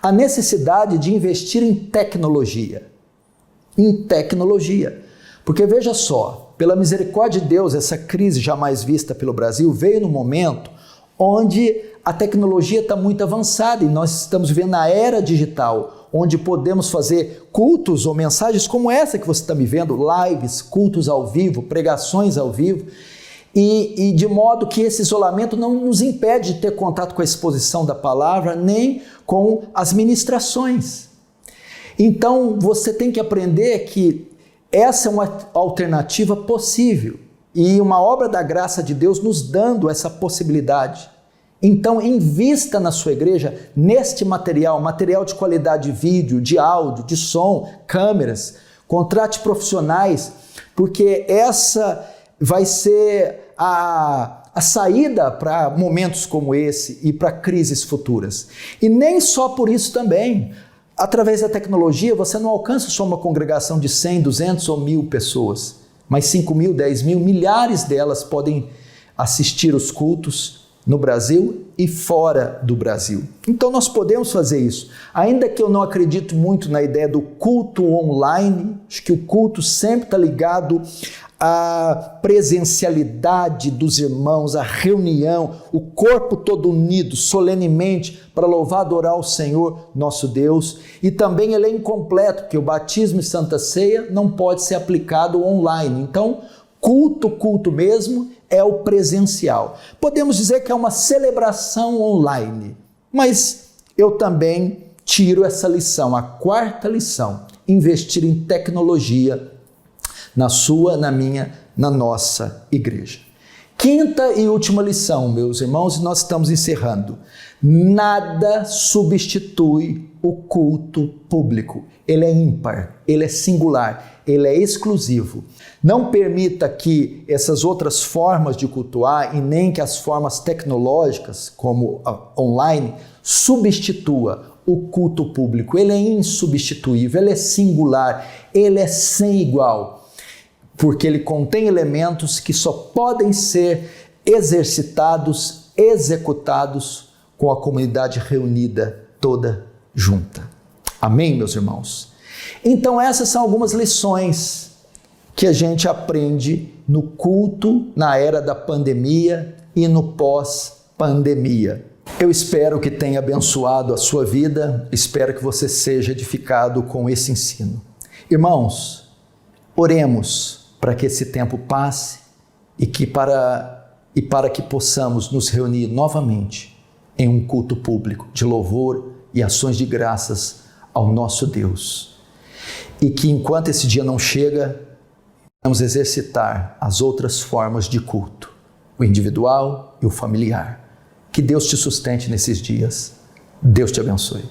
a necessidade de investir em tecnologia. Porque veja só, pela misericórdia de Deus, essa crise jamais vista pelo Brasil veio no momento onde a tecnologia está muito avançada e nós estamos vivendo na era digital, onde podemos fazer cultos ou mensagens como essa que você está me vendo, lives, cultos ao vivo, pregações ao vivo, e de modo que esse isolamento não nos impede de ter contato com a exposição da palavra, nem com as ministrações. Então você tem que aprender que essa é uma alternativa possível e uma obra da graça de Deus nos dando essa possibilidade. Então invista na sua igreja neste material de qualidade de vídeo, de áudio, de som, câmeras, contrate profissionais, porque essa vai ser a saída para momentos como esse e para crises futuras. E nem só por isso também, através da tecnologia você não alcança só uma congregação de 100, 200 ou 1.000 pessoas, mas 5.000, 10.000, milhares delas podem assistir os cultos no Brasil e fora do Brasil. Então nós podemos fazer isso. Ainda que eu não acredito muito na ideia do culto online, acho que o culto sempre está ligado à presencialidade dos irmãos, à reunião, o corpo todo unido solenemente para louvar e adorar o Senhor nosso Deus. E também ele é incompleto, porque o batismo e Santa Ceia não pode ser aplicado online. Então, culto mesmo é o presencial. Podemos dizer que é uma celebração online, mas eu também tiro essa lição, a quarta lição, investir em tecnologia na sua, na minha, na nossa igreja. Quinta e última lição, meus irmãos, e nós estamos encerrando. Nada substitui o culto público. Ele é ímpar, ele é singular, ele é exclusivo. Não permita que essas outras formas de cultuar e nem que as formas tecnológicas, como a online, substitua o culto público. Ele é insubstituível, ele é singular, ele é sem igual, porque ele contém elementos que só podem ser exercitados, executados com a comunidade reunida toda junta. Amém, meus irmãos? Então essas são algumas lições que a gente aprende no culto na era da pandemia e no pós-pandemia. Eu espero que tenha abençoado a sua vida, espero que você seja edificado com esse ensino. Irmãos, oremos para que esse tempo passe e para que possamos nos reunir novamente em um culto público de louvor e ações de graças ao nosso Deus. E que enquanto esse dia não chega, vamos exercitar as outras formas de culto, o individual e o familiar. Que Deus te sustente nesses dias. Deus te abençoe.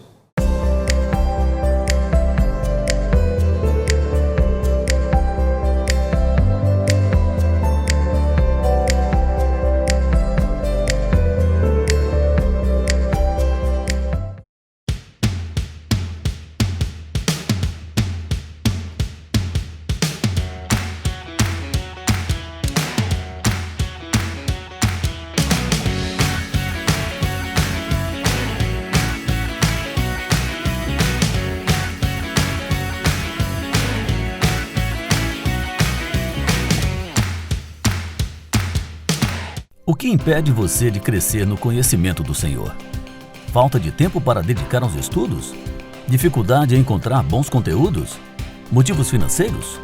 O que impede você de crescer no conhecimento do Senhor? Falta de tempo para dedicar aos estudos? Dificuldade em encontrar bons conteúdos? Motivos financeiros?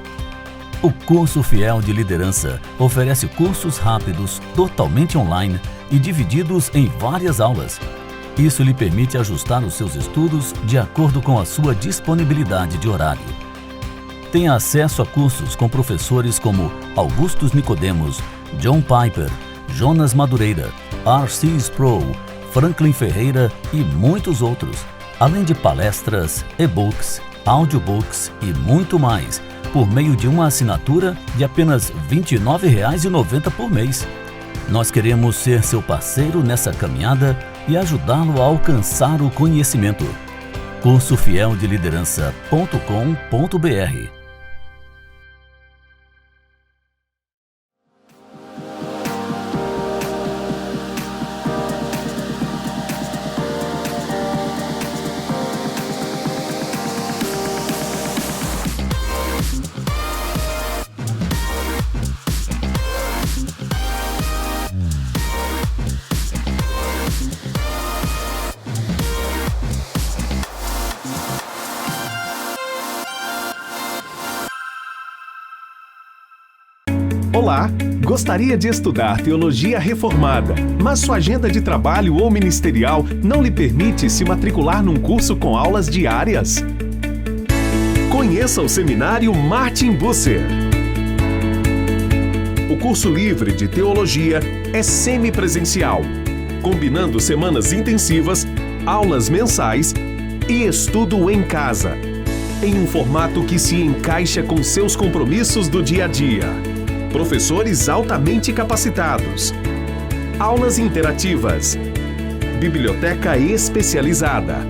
O Curso Fiel de Liderança oferece cursos rápidos, totalmente online e divididos em várias aulas. Isso lhe permite ajustar os seus estudos de acordo com a sua disponibilidade de horário. Tenha acesso a cursos com professores como Augustus Nicodemos, John Piper, Jonas Madureira, R.C. Sproul, Franklin Ferreira e muitos outros, além de palestras, e-books, audiobooks e muito mais, por meio de uma assinatura de apenas R$ 29,90 por mês. Nós queremos ser seu parceiro nessa caminhada e ajudá-lo a alcançar o conhecimento. cursofieldeliderança.com.br. Olá! Gostaria de estudar Teologia Reformada, mas sua agenda de trabalho ou ministerial não lhe permite se matricular num curso com aulas diárias? Conheça o Seminário Martin Bucer. O curso livre de Teologia é semipresencial, combinando semanas intensivas, aulas mensais e estudo em casa, em um formato que se encaixa com seus compromissos do dia a dia. Professores altamente capacitados, aulas interativas, biblioteca especializada,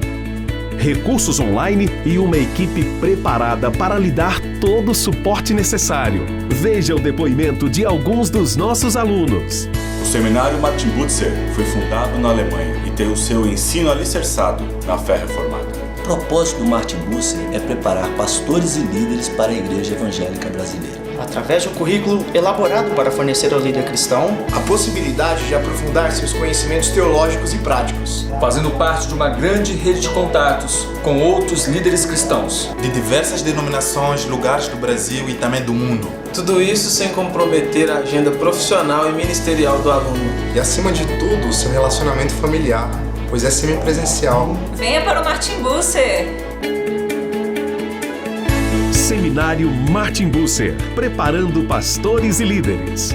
recursos online e uma equipe preparada para lhe dar todo o suporte necessário. Veja o depoimento de alguns dos nossos alunos. O Seminário Martin Bucer foi fundado na Alemanha e tem o seu ensino alicerçado na fé reformada. O propósito do Martin Bucer é preparar pastores e líderes para a Igreja Evangélica Brasileira. Através de um currículo elaborado para fornecer ao líder cristão a possibilidade de aprofundar seus conhecimentos teológicos e práticos, fazendo parte de uma grande rede de contatos com outros líderes cristãos de diversas denominações, lugares do Brasil e também do mundo. Tudo isso sem comprometer a agenda profissional e ministerial do aluno. E acima de tudo, o seu relacionamento familiar, pois é semipresencial. Venha para o Martin Bucer! Seminário Martin Bucer, preparando pastores e líderes.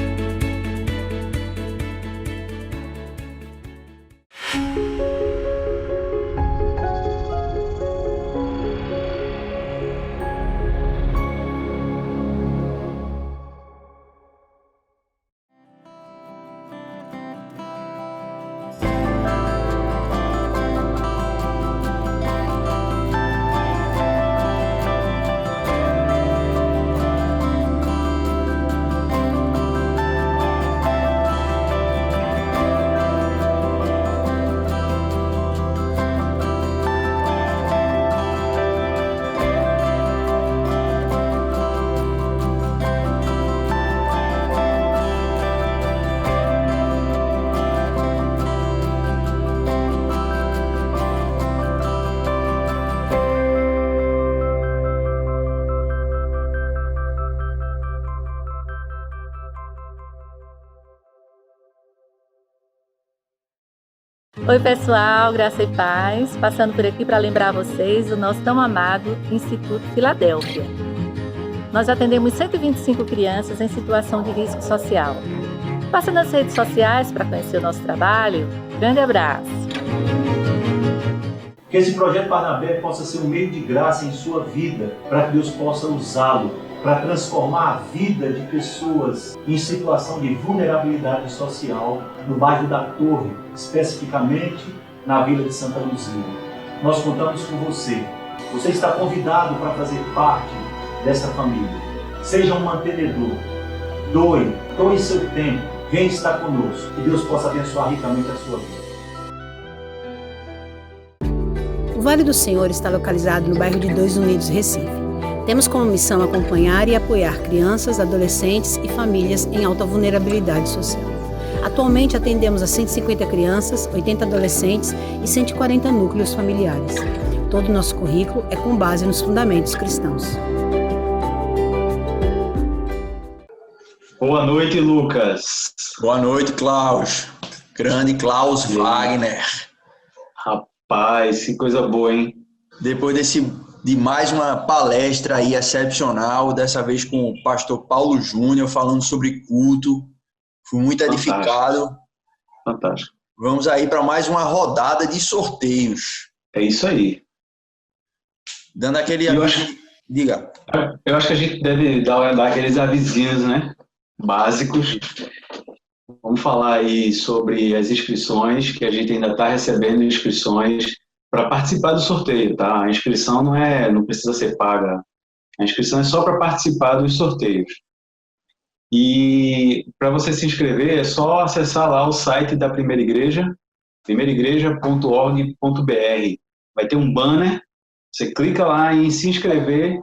Oi pessoal, graça e paz, passando por aqui para lembrar vocês do nosso tão amado Instituto Filadélfia. Nós atendemos 125 crianças em situação de risco social. Passe nas redes sociais para conhecer o nosso trabalho. Grande abraço! Que esse projeto Barnabé possa ser um meio de graça em sua vida, para que Deus possa usá-lo para transformar a vida de pessoas em situação de vulnerabilidade social no bairro da Torre, especificamente na Vila de Santa Luzia. Nós contamos com você. Você está convidado para fazer parte dessa família. Seja um mantenedor. Doe seu tempo. Venha estar conosco. Que Deus possa abençoar ricamente a sua vida. O Vale do Senhor está localizado no bairro de Dois Unidos, Recife. Temos como missão acompanhar e apoiar crianças, adolescentes e famílias em alta vulnerabilidade social. Atualmente atendemos a 150 crianças, 80 adolescentes e 140 núcleos familiares. Todo o nosso currículo é com base nos fundamentos cristãos. Boa noite, Lucas. Boa noite, Klaus. Grande Klaus Wagner. Rapaz, que coisa boa, hein? Depois de mais uma palestra aí excepcional, dessa vez com o pastor Paulo Júnior, falando sobre culto. Fui muito edificado. Fantástico. Vamos aí para mais uma rodada de sorteios. É isso aí. Dando aquele Diga. Eu acho que a gente deve dar aqueles avisinhos, né? Básicos. Vamos falar aí sobre as inscrições, que a gente ainda está recebendo inscrições para participar do sorteio, tá? A inscrição não precisa ser paga. A inscrição é só para participar dos sorteios. E para você se inscrever, é só acessar lá o site da Primeira Igreja, primeiraigreja.org.br. Vai ter um banner, você clica lá em se inscrever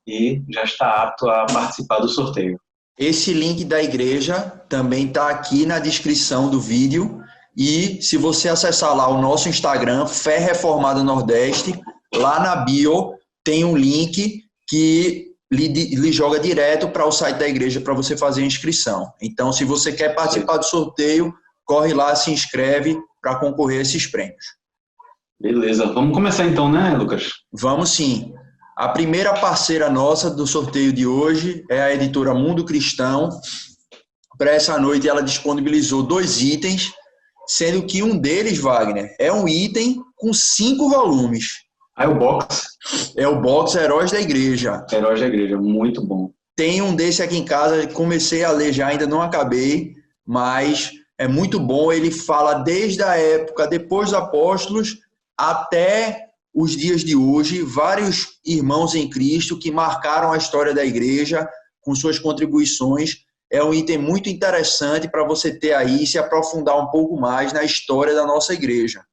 e já está apto a participar do sorteio. Esse link da igreja também está aqui na descrição do vídeo. E se você acessar lá o nosso Instagram, Fé Reformada Nordeste, lá na bio tem um link que lhe joga direto para o site da igreja para você fazer a inscrição. Então, se você quer participar do sorteio, corre lá, se inscreve para concorrer a esses prêmios. Beleza, vamos começar então, né, Lucas? Vamos sim. A primeira parceira nossa do sorteio de hoje é a editora Mundo Cristão. Para essa noite ela disponibilizou 2 itens, sendo que um deles, Wagner, é um item com 5 volumes. É o box? É o box Heróis da Igreja. Heróis da Igreja, muito bom. Tem um desse aqui em casa, comecei a ler já, ainda não acabei, mas é muito bom. Ele fala desde a época depois dos apóstolos até os dias de hoje, vários irmãos em Cristo que marcaram a história da igreja com suas contribuições. É um item muito interessante para você ter aí e se aprofundar um pouco mais na história da nossa igreja.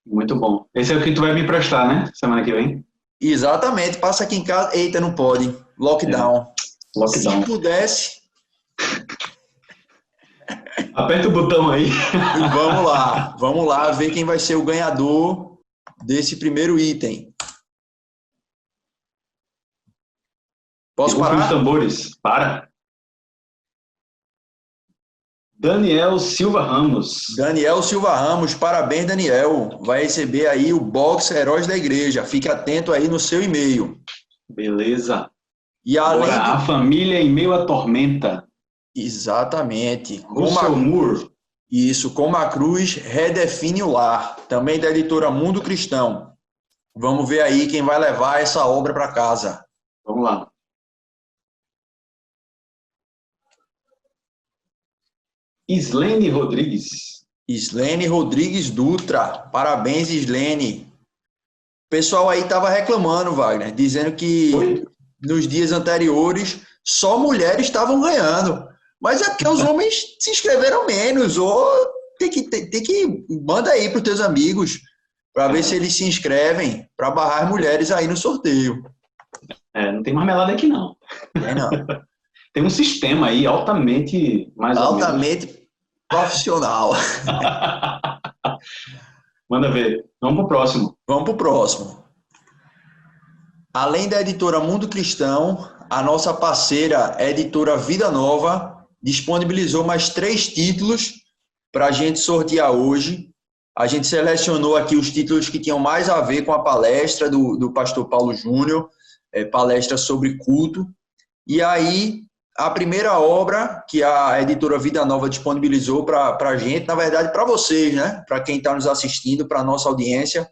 Muito bom. Esse é o que tu vai me emprestar, né? Semana que vem? Exatamente. Passa aqui em casa. Eita, não pode. Lockdown. Lockdown. Se pudesse... Aperta o botão aí. Vamos lá ver quem vai ser o ganhador desse primeiro item. Posso parar? Os tambores. Para. Daniel Silva Ramos. Daniel Silva Ramos, parabéns, Daniel. Vai receber aí o box Heróis da Igreja. Fique atento aí no seu e-mail. Beleza. E além a família em meio à tormenta. Exatamente. Como a cruz redefine o lar. Também da editora Mundo Cristão. Vamos ver aí quem vai levar essa obra para casa. Vamos lá. Islene Rodrigues. Islene Rodrigues Dutra. Parabéns, Islene. O pessoal aí estava reclamando, Wagner, dizendo que nos dias anteriores só mulheres estavam ganhando. Mas é porque os homens se inscreveram menos. Ou tem que manda aí para os teus amigos para ver se eles se inscrevem para barrar as mulheres aí no sorteio. Não tem marmelada aqui não. Não. Tem um sistema aí altamente profissional. Manda ver. Vamos pro próximo. Além da editora Mundo Cristão, a nossa parceira, a editora Vida Nova, disponibilizou mais 3 títulos para a gente sortear hoje. A gente selecionou aqui os títulos que tinham mais a ver com a palestra do pastor Paulo Júnior, palestra sobre culto. E aí, a primeira obra que a editora Vida Nova disponibilizou para a gente, na verdade para vocês, né? Para quem está nos assistindo, para a nossa audiência,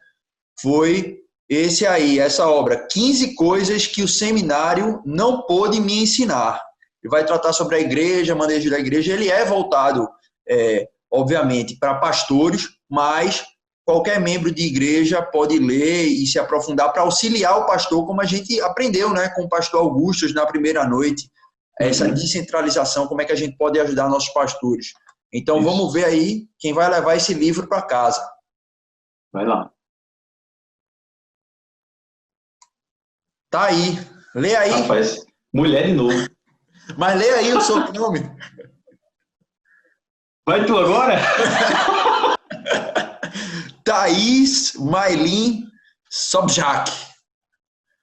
foi essa obra, 15 coisas que o seminário não pôde me ensinar. Ele vai tratar sobre a igreja, manejo da igreja. Ele é voltado, obviamente, para pastores, mas qualquer membro de igreja pode ler e se aprofundar para auxiliar o pastor, como a gente aprendeu, né, com o pastor Augustus na primeira noite. Essa descentralização, como é que a gente pode ajudar nossos pastores. Então, vamos ver aí quem vai levar esse livro para casa. Vai lá. Tá aí. Lê aí. Rapaz, mulher de novo. Mas lê aí o sobrenome. Vai tu agora? Thaís Mailin Sobjak.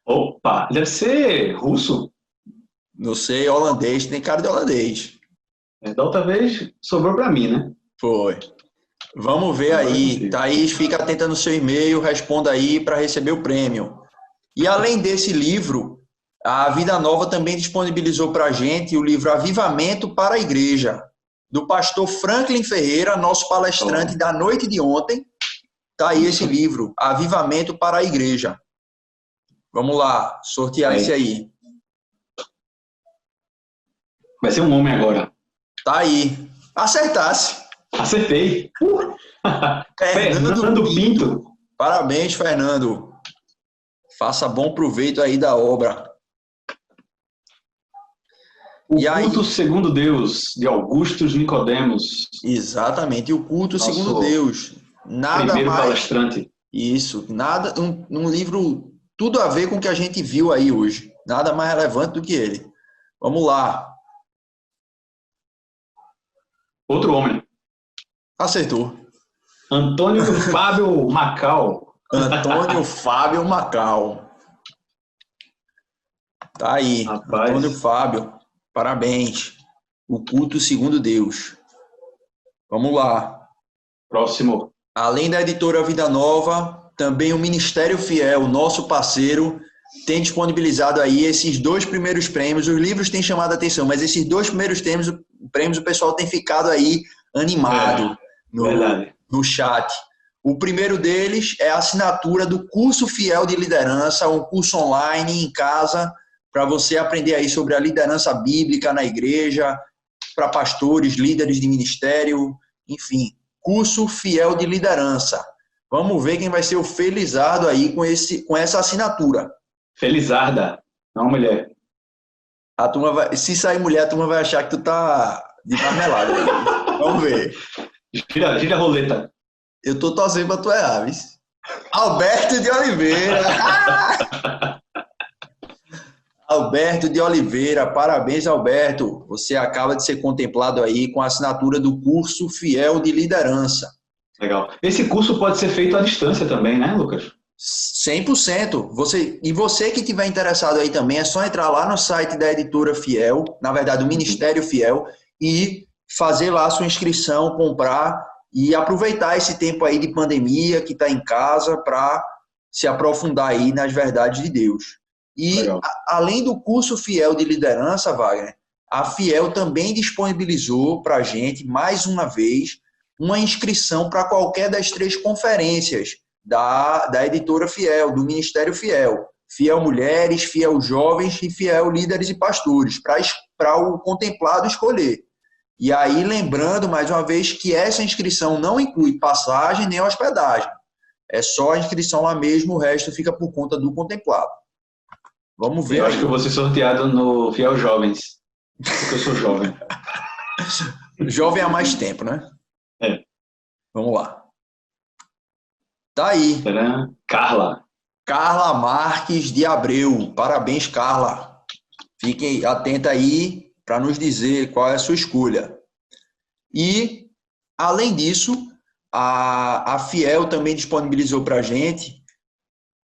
Opa, deve ser russo. Não sei, holandês, tem cara de holandês. Da outra vez sobrou para mim, né? Foi. Vamos ver aí. Thaís, fica atenta no seu e-mail, responda aí para receber o prêmio. E além desse livro, a Vida Nova também disponibilizou para a gente o livro Avivamento para a Igreja, do pastor Franklin Ferreira, nosso palestrante da noite de ontem. Está aí esse livro, Avivamento para a Igreja. Vamos lá, sortear esse aí. Vai ser um homem agora. Tá aí. Acertasse. Acertei. Fernando Pinto. Parabéns, Fernando. Faça bom proveito aí da obra. O culto segundo Deus, de Augustus Nicodemos. Exatamente, o culto segundo Deus. Nada primeiro mais. Palestrante. Isso, nada, um livro tudo a ver com o que a gente viu aí hoje. Nada mais relevante do que ele. Vamos lá. Outro homem. Acertou. Antônio Fábio Macau. Antônio Fábio Macau. Tá aí. Rapaz. Antônio Fábio. Parabéns. O culto segundo Deus. Vamos lá. Próximo. Além da editora Vida Nova, também o Ministério Fiel, nosso parceiro, tem disponibilizado aí esses 2 primeiros prêmios. Os livros têm chamado a atenção, mas esses 2 primeiros prêmios o pessoal tem ficado aí animado no chat. O primeiro deles é a assinatura do curso Fiel de Liderança, um curso online em casa para você aprender aí sobre a liderança bíblica na igreja, para pastores, líderes de ministério, enfim, curso Fiel de Liderança. Vamos ver quem vai ser o felizardo aí com essa assinatura. Felizarda, não mulher. A turma vai, se sair mulher, a turma vai achar que tu tá de marmelada. Vamos ver. Gira a roleta. Eu tô torcendo pra tu errar, viu? Alberto de Oliveira. Alberto de Oliveira, parabéns, Alberto. Você acaba de ser contemplado aí com a assinatura do curso Fiel de Liderança. Legal. Esse curso pode ser feito à distância também, né, Lucas? 100%. Você que estiver interessado aí também, é só entrar lá no site da editora Fiel, na verdade, do Ministério Fiel, e fazer lá a sua inscrição, comprar e aproveitar esse tempo aí de pandemia que está em casa para se aprofundar aí nas verdades de Deus. E, além do curso Fiel de Liderança, Wagner, a Fiel também disponibilizou para a gente, mais uma vez, uma inscrição para qualquer das 3 conferências da editora Fiel, do Ministério Fiel. Fiel Mulheres, Fiel Jovens e Fiel Líderes e Pastores, para o contemplado escolher. E aí, lembrando, mais uma vez, que essa inscrição não inclui passagem nem hospedagem. É só a inscrição lá mesmo, o resto fica por conta do contemplado. Vamos ver. Eu acho que eu vou ser sorteado no Fiel Jovens, porque eu sou jovem. Jovem há mais tempo, né? É. Vamos lá. Tá aí. Carla. Carla Marques de Abreu. Parabéns, Carla. Fiquem atentos aí para nos dizer qual é a sua escolha. E, além disso, a Fiel também disponibilizou para a gente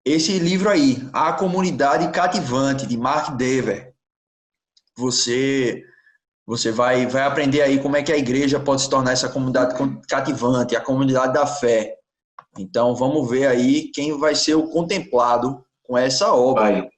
esse livro aí, A Comunidade Cativante, de Mark Dever. Você vai aprender aí como é que a igreja pode se tornar essa comunidade cativante, a comunidade da fé. Então, vamos ver aí quem vai ser o contemplado com essa obra. Vai.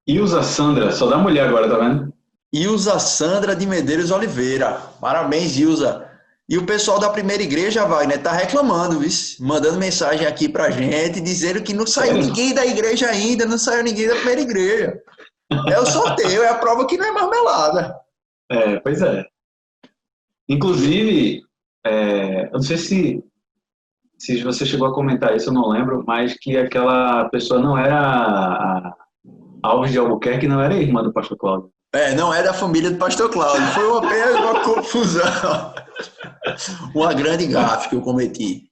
Ilza Sandra, só dá mulher agora, tá vendo? Ilza Sandra de Medeiros Oliveira. Parabéns, Ilza. E o pessoal da primeira igreja, Wagner, tá reclamando, viu? Mandando mensagem aqui pra gente, dizendo que não saiu ninguém da igreja ainda, não saiu ninguém da primeira igreja. É o sorteio, é a prova que não é marmelada. Pois é. Inclusive, eu não sei se você chegou a comentar isso, eu não lembro, mas que aquela pessoa não era a Alves de Albuquerque, não era a irmã do pastor Cláudio. Não é da família do pastor Cláudio. Foi apenas uma confusão. Uma grande gafe que eu cometi.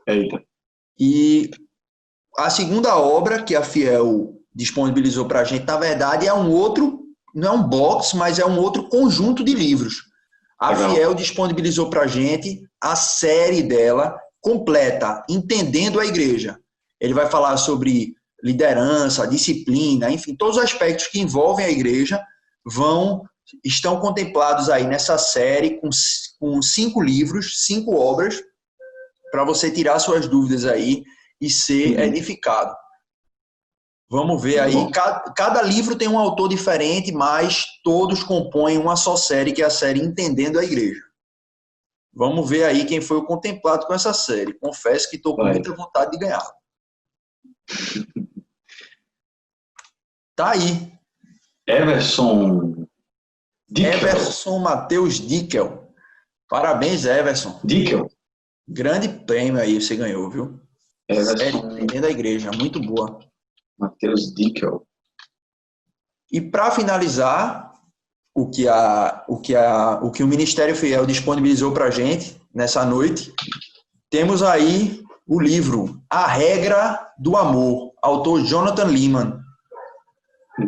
Eita. E a segunda obra que a Fiel disponibilizou para a gente, na verdade, é um outro, não é um box, mas é um outro conjunto de livros. A Fiel disponibilizou para a gente a série dela completa, Entendendo a Igreja. Ele vai falar sobre liderança, disciplina, enfim, todos os aspectos que envolvem a igreja vão estão contemplados aí nessa série com 5 livros, 5 obras, para você tirar suas dúvidas aí e ser edificado. Vamos ver aí, cada livro tem um autor diferente, mas todos compõem uma só série, que é a série Entendendo a Igreja. Vamos ver aí quem foi o contemplado com essa série. Confesso que estou com muita vontade de ganhar. Tá aí. Everson Matheus Dickel. Parabéns, Everson. Dickel. Grande prêmio aí você ganhou, viu? Série Entendendo a Igreja, muito boa. Matheus Dickel. E para finalizar, o que o Ministério Fiel disponibilizou para a gente nessa noite, temos aí o livro A Regra do Amor, autor Jonathan Leeman.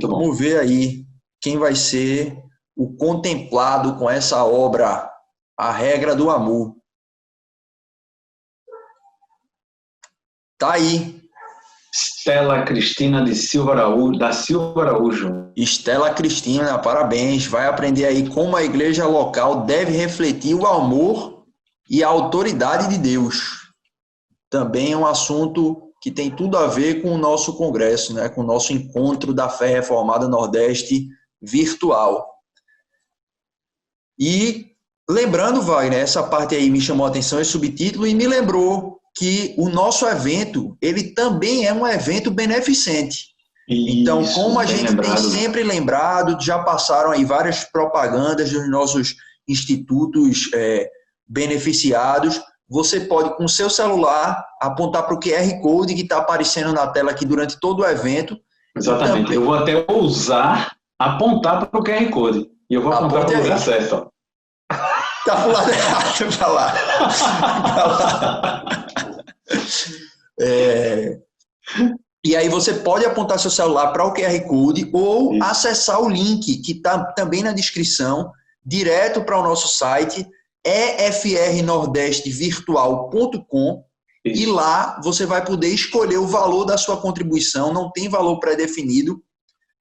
Vamos ver aí quem vai ser o contemplado com essa obra, A Regra do Amor. Tá aí. Estela Cristina da Silva Araújo. Estela Cristina, parabéns. Vai aprender aí como a igreja local deve refletir o amor e a autoridade de Deus. Também é um assunto que tem tudo a ver com o nosso congresso, né? Com o nosso encontro da Fé Reformada Nordeste virtual. E lembrando, Wagner, essa parte aí me chamou a atenção, esse subtítulo, e me lembrou que o nosso evento, ele também é um evento beneficente. Então, como a gente tem sempre lembrado, já passaram aí várias propagandas dos nossos institutos beneficiados, você pode, com o seu celular, apontar para o QR Code que está aparecendo na tela aqui durante todo o evento. Exatamente. Também, eu vou até ousar apontar para o QR Code. E eu vou apontar para o lugar certo. Ó. Tá pro lado errado, pra lá. E aí você pode apontar seu celular para o QR Code ou acessar o link que está também na descrição, direto para o nosso site, efrnordestevirtual.com, e lá você vai poder escolher o valor da sua contribuição, não tem valor pré-definido,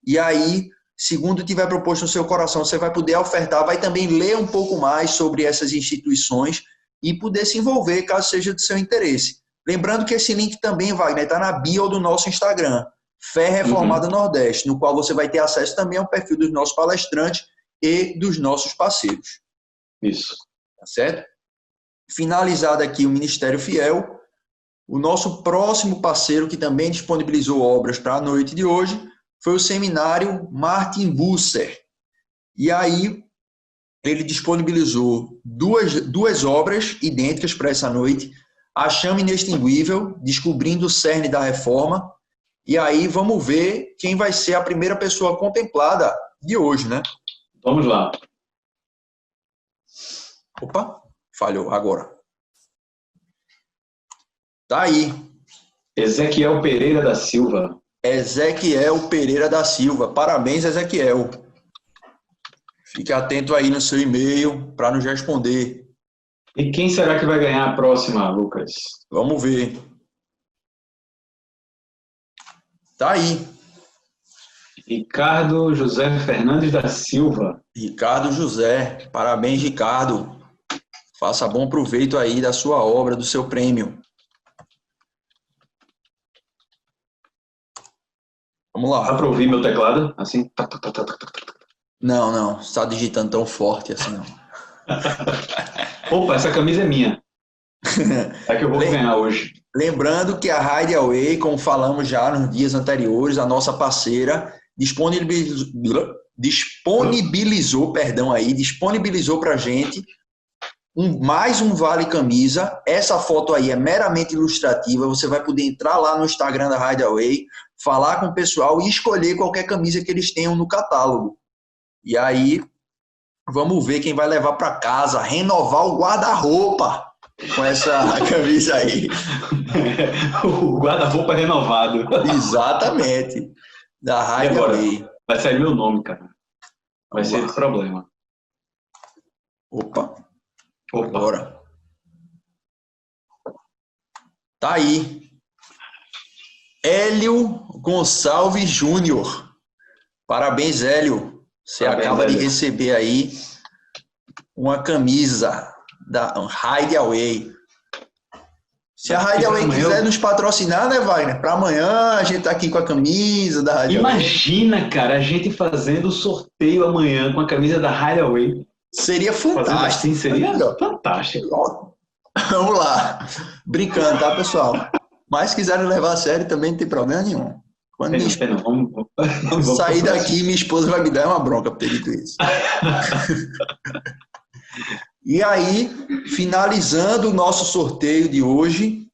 e aí, segundo tiver proposto no seu coração, você vai poder ofertar, vai também ler um pouco mais sobre essas instituições e poder se envolver, caso seja do seu interesse. Lembrando que esse link também, Wagner, está na bio do nosso Instagram, Fé Reformada Nordeste, no qual você vai ter acesso também ao perfil dos nossos palestrantes e dos nossos parceiros. Isso. Tá certo? Finalizado aqui o Ministério Fiel, o nosso próximo parceiro que também disponibilizou obras para a noite de hoje foi o seminário Martin Busser. E aí ele disponibilizou duas obras idênticas para essa noite, A Chama Inextinguível, Descobrindo o Cerne da Reforma. E aí vamos ver quem vai ser a primeira pessoa contemplada de hoje, né? Vamos lá. Opa, falhou agora. Tá aí. Ezequiel Pereira da Silva. Ezequiel Pereira da Silva. Parabéns, Ezequiel. Fique atento aí no seu e-mail para nos responder. E quem será que vai ganhar a próxima, Lucas? Vamos ver. Tá aí. Ricardo José Fernandes da Silva. Ricardo José. Parabéns, Ricardo. Faça bom proveito aí da sua obra, do seu prêmio. Vamos lá. Dá para ouvir meu teclado? Assim? Não. Você está digitando tão forte assim, não. Opa, essa camisa é minha. É que eu vou ganhar hoje. Lembrando que a Hideaway, como falamos já nos dias anteriores, a nossa parceira, disponibilizou para a gente mais um Vale Camisa. Essa foto aí é meramente ilustrativa. Você vai poder entrar lá no Instagram da Hideaway, falar com o pessoal e escolher qualquer camisa que eles tenham no catálogo. E aí, vamos ver quem vai levar para casa, renovar o guarda-roupa com essa camisa aí. O guarda-roupa renovado. Exatamente. Da Hideaway. Vai sair meu nome, cara. Vai ser esse problema. Opa. Agora. Tá aí. Hélio Gonçalves Júnior. Parabéns, Hélio. Você acaba de receber aí uma camisa da Hideaway. Se a Hideaway quiser nos patrocinar, né, Wagner? Para amanhã a gente tá aqui com a camisa da Hideaway. Imagina, cara, a gente fazendo o sorteio amanhã com a camisa da Hideaway. Seria fantástico. Assim, seria fantástico. Vamos lá. Brincando, tá, pessoal? Mas se quiserem levar a sério também não tem problema nenhum. Quando vamos sair daqui, minha esposa vai me dar uma bronca por ter dito isso. E aí, finalizando o nosso sorteio de hoje,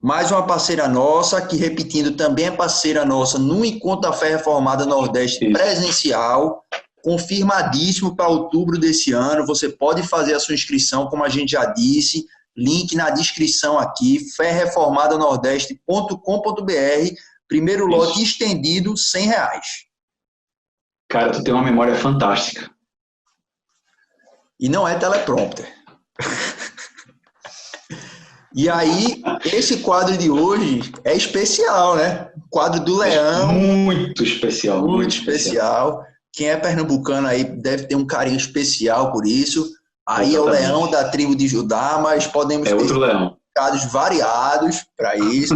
mais uma parceira nossa, que repetindo, também é parceira nossa no Encontro da Fé Reformada Nordeste presencial, confirmadíssimo para outubro desse ano. Você pode fazer a sua inscrição, como a gente já disse, link na descrição aqui, ferreformadanordeste.com.br, primeiro lote estendido, R$100. Cara, tu tem uma memória fantástica. E não é teleprompter. E aí, esse quadro de hoje é especial, né? O quadro do Leão. Muito especial. Muito especial. Quem é pernambucano aí deve ter um carinho especial por isso. Aí exatamente. É o Leão da tribo de Judá, mas podemos ter outro leão. Casos variados para isso.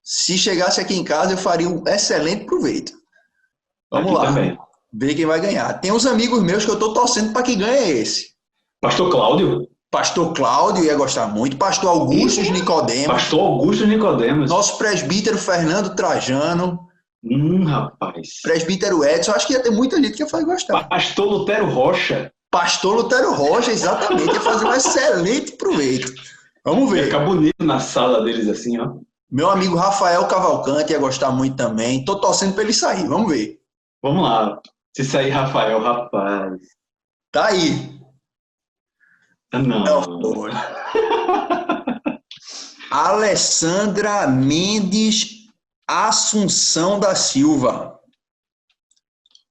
Se chegasse aqui em casa, eu faria um excelente proveito. Vamos aqui lá. Também. Ver quem vai ganhar. Tem uns amigos meus que eu estou torcendo para que ganhe esse. Pastor Cláudio? Pastor Cláudio ia gostar muito. Pastor Augusto Nicodemos. Pastor Augusto Nicodemos. Nosso presbítero Fernando Trajano. Rapaz. Presbítero Edson. Acho que ia ter muita gente que ia fazer gostar. Pastor Lutero Rocha. Pastor Lutero Rocha, exatamente. Ia fazer um excelente proveito. Vamos ver. Ia ficar bonito na sala deles assim, ó. Meu amigo Rafael Cavalcante ia gostar muito também. Tô torcendo para ele sair. Vamos ver. Vamos lá. Se sair Rafael, rapaz. Tá aí. Não. Alessandra Mendes Assunção da Silva.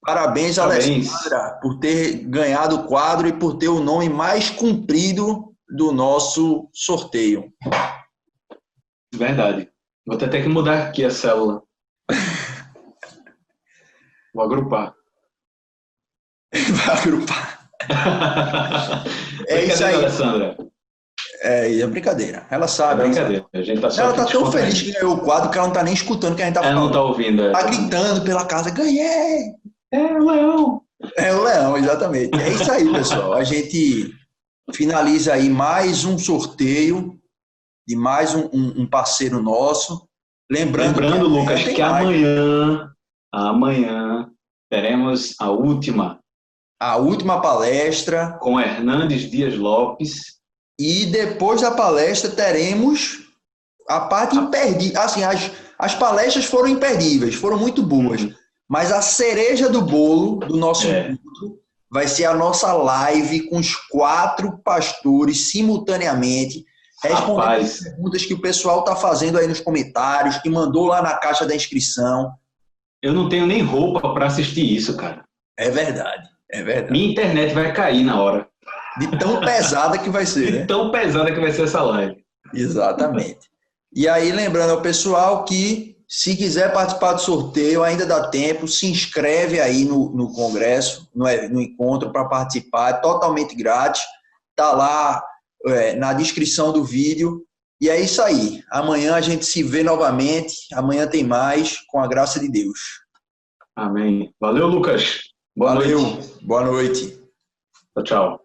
Parabéns, Alessandra, por ter ganhado o quadro e por ter o nome mais comprido do nosso sorteio. Verdade. Vou até ter que mudar aqui a célula. Vou agrupar. Vai agrupar. É isso aí, Alessandra. É brincadeira. Ela sabe. É brincadeira. A gente tá só ela tá tão feliz que ganhou o quadro que ela não tá nem escutando o que a gente tá falando. Ela não tá ouvindo. Tá gritando pela casa, ganhei! É o Leão. É o Leão, exatamente. É isso aí, pessoal. A gente finaliza aí mais um sorteio de mais um parceiro nosso. Lembrando Lucas, que amanhã teremos a última palestra com Hernandes Dias Lopes. E depois da palestra teremos a parte imperdível. Assim, as palestras foram imperdíveis, foram muito boas. Mas a cereja do bolo do nosso encontro vai ser a nossa live com os 4 pastores simultaneamente, respondendo as perguntas que o pessoal está fazendo aí nos comentários, que mandou lá na caixa da inscrição. Eu não tenho nem roupa para assistir isso, cara. É verdade, é verdade. Minha internet vai cair na hora. De tão pesada que vai ser, né? De tão pesada que vai ser essa live. Exatamente. E aí, lembrando ao pessoal que, se quiser participar do sorteio, ainda dá tempo, se inscreve aí no congresso, no encontro para participar, é totalmente grátis, tá lá na descrição do vídeo. E é isso aí. Amanhã a gente se vê novamente, amanhã tem mais, com a graça de Deus. Amém. Valeu, Lucas. Boa noite. Boa noite. Tchau.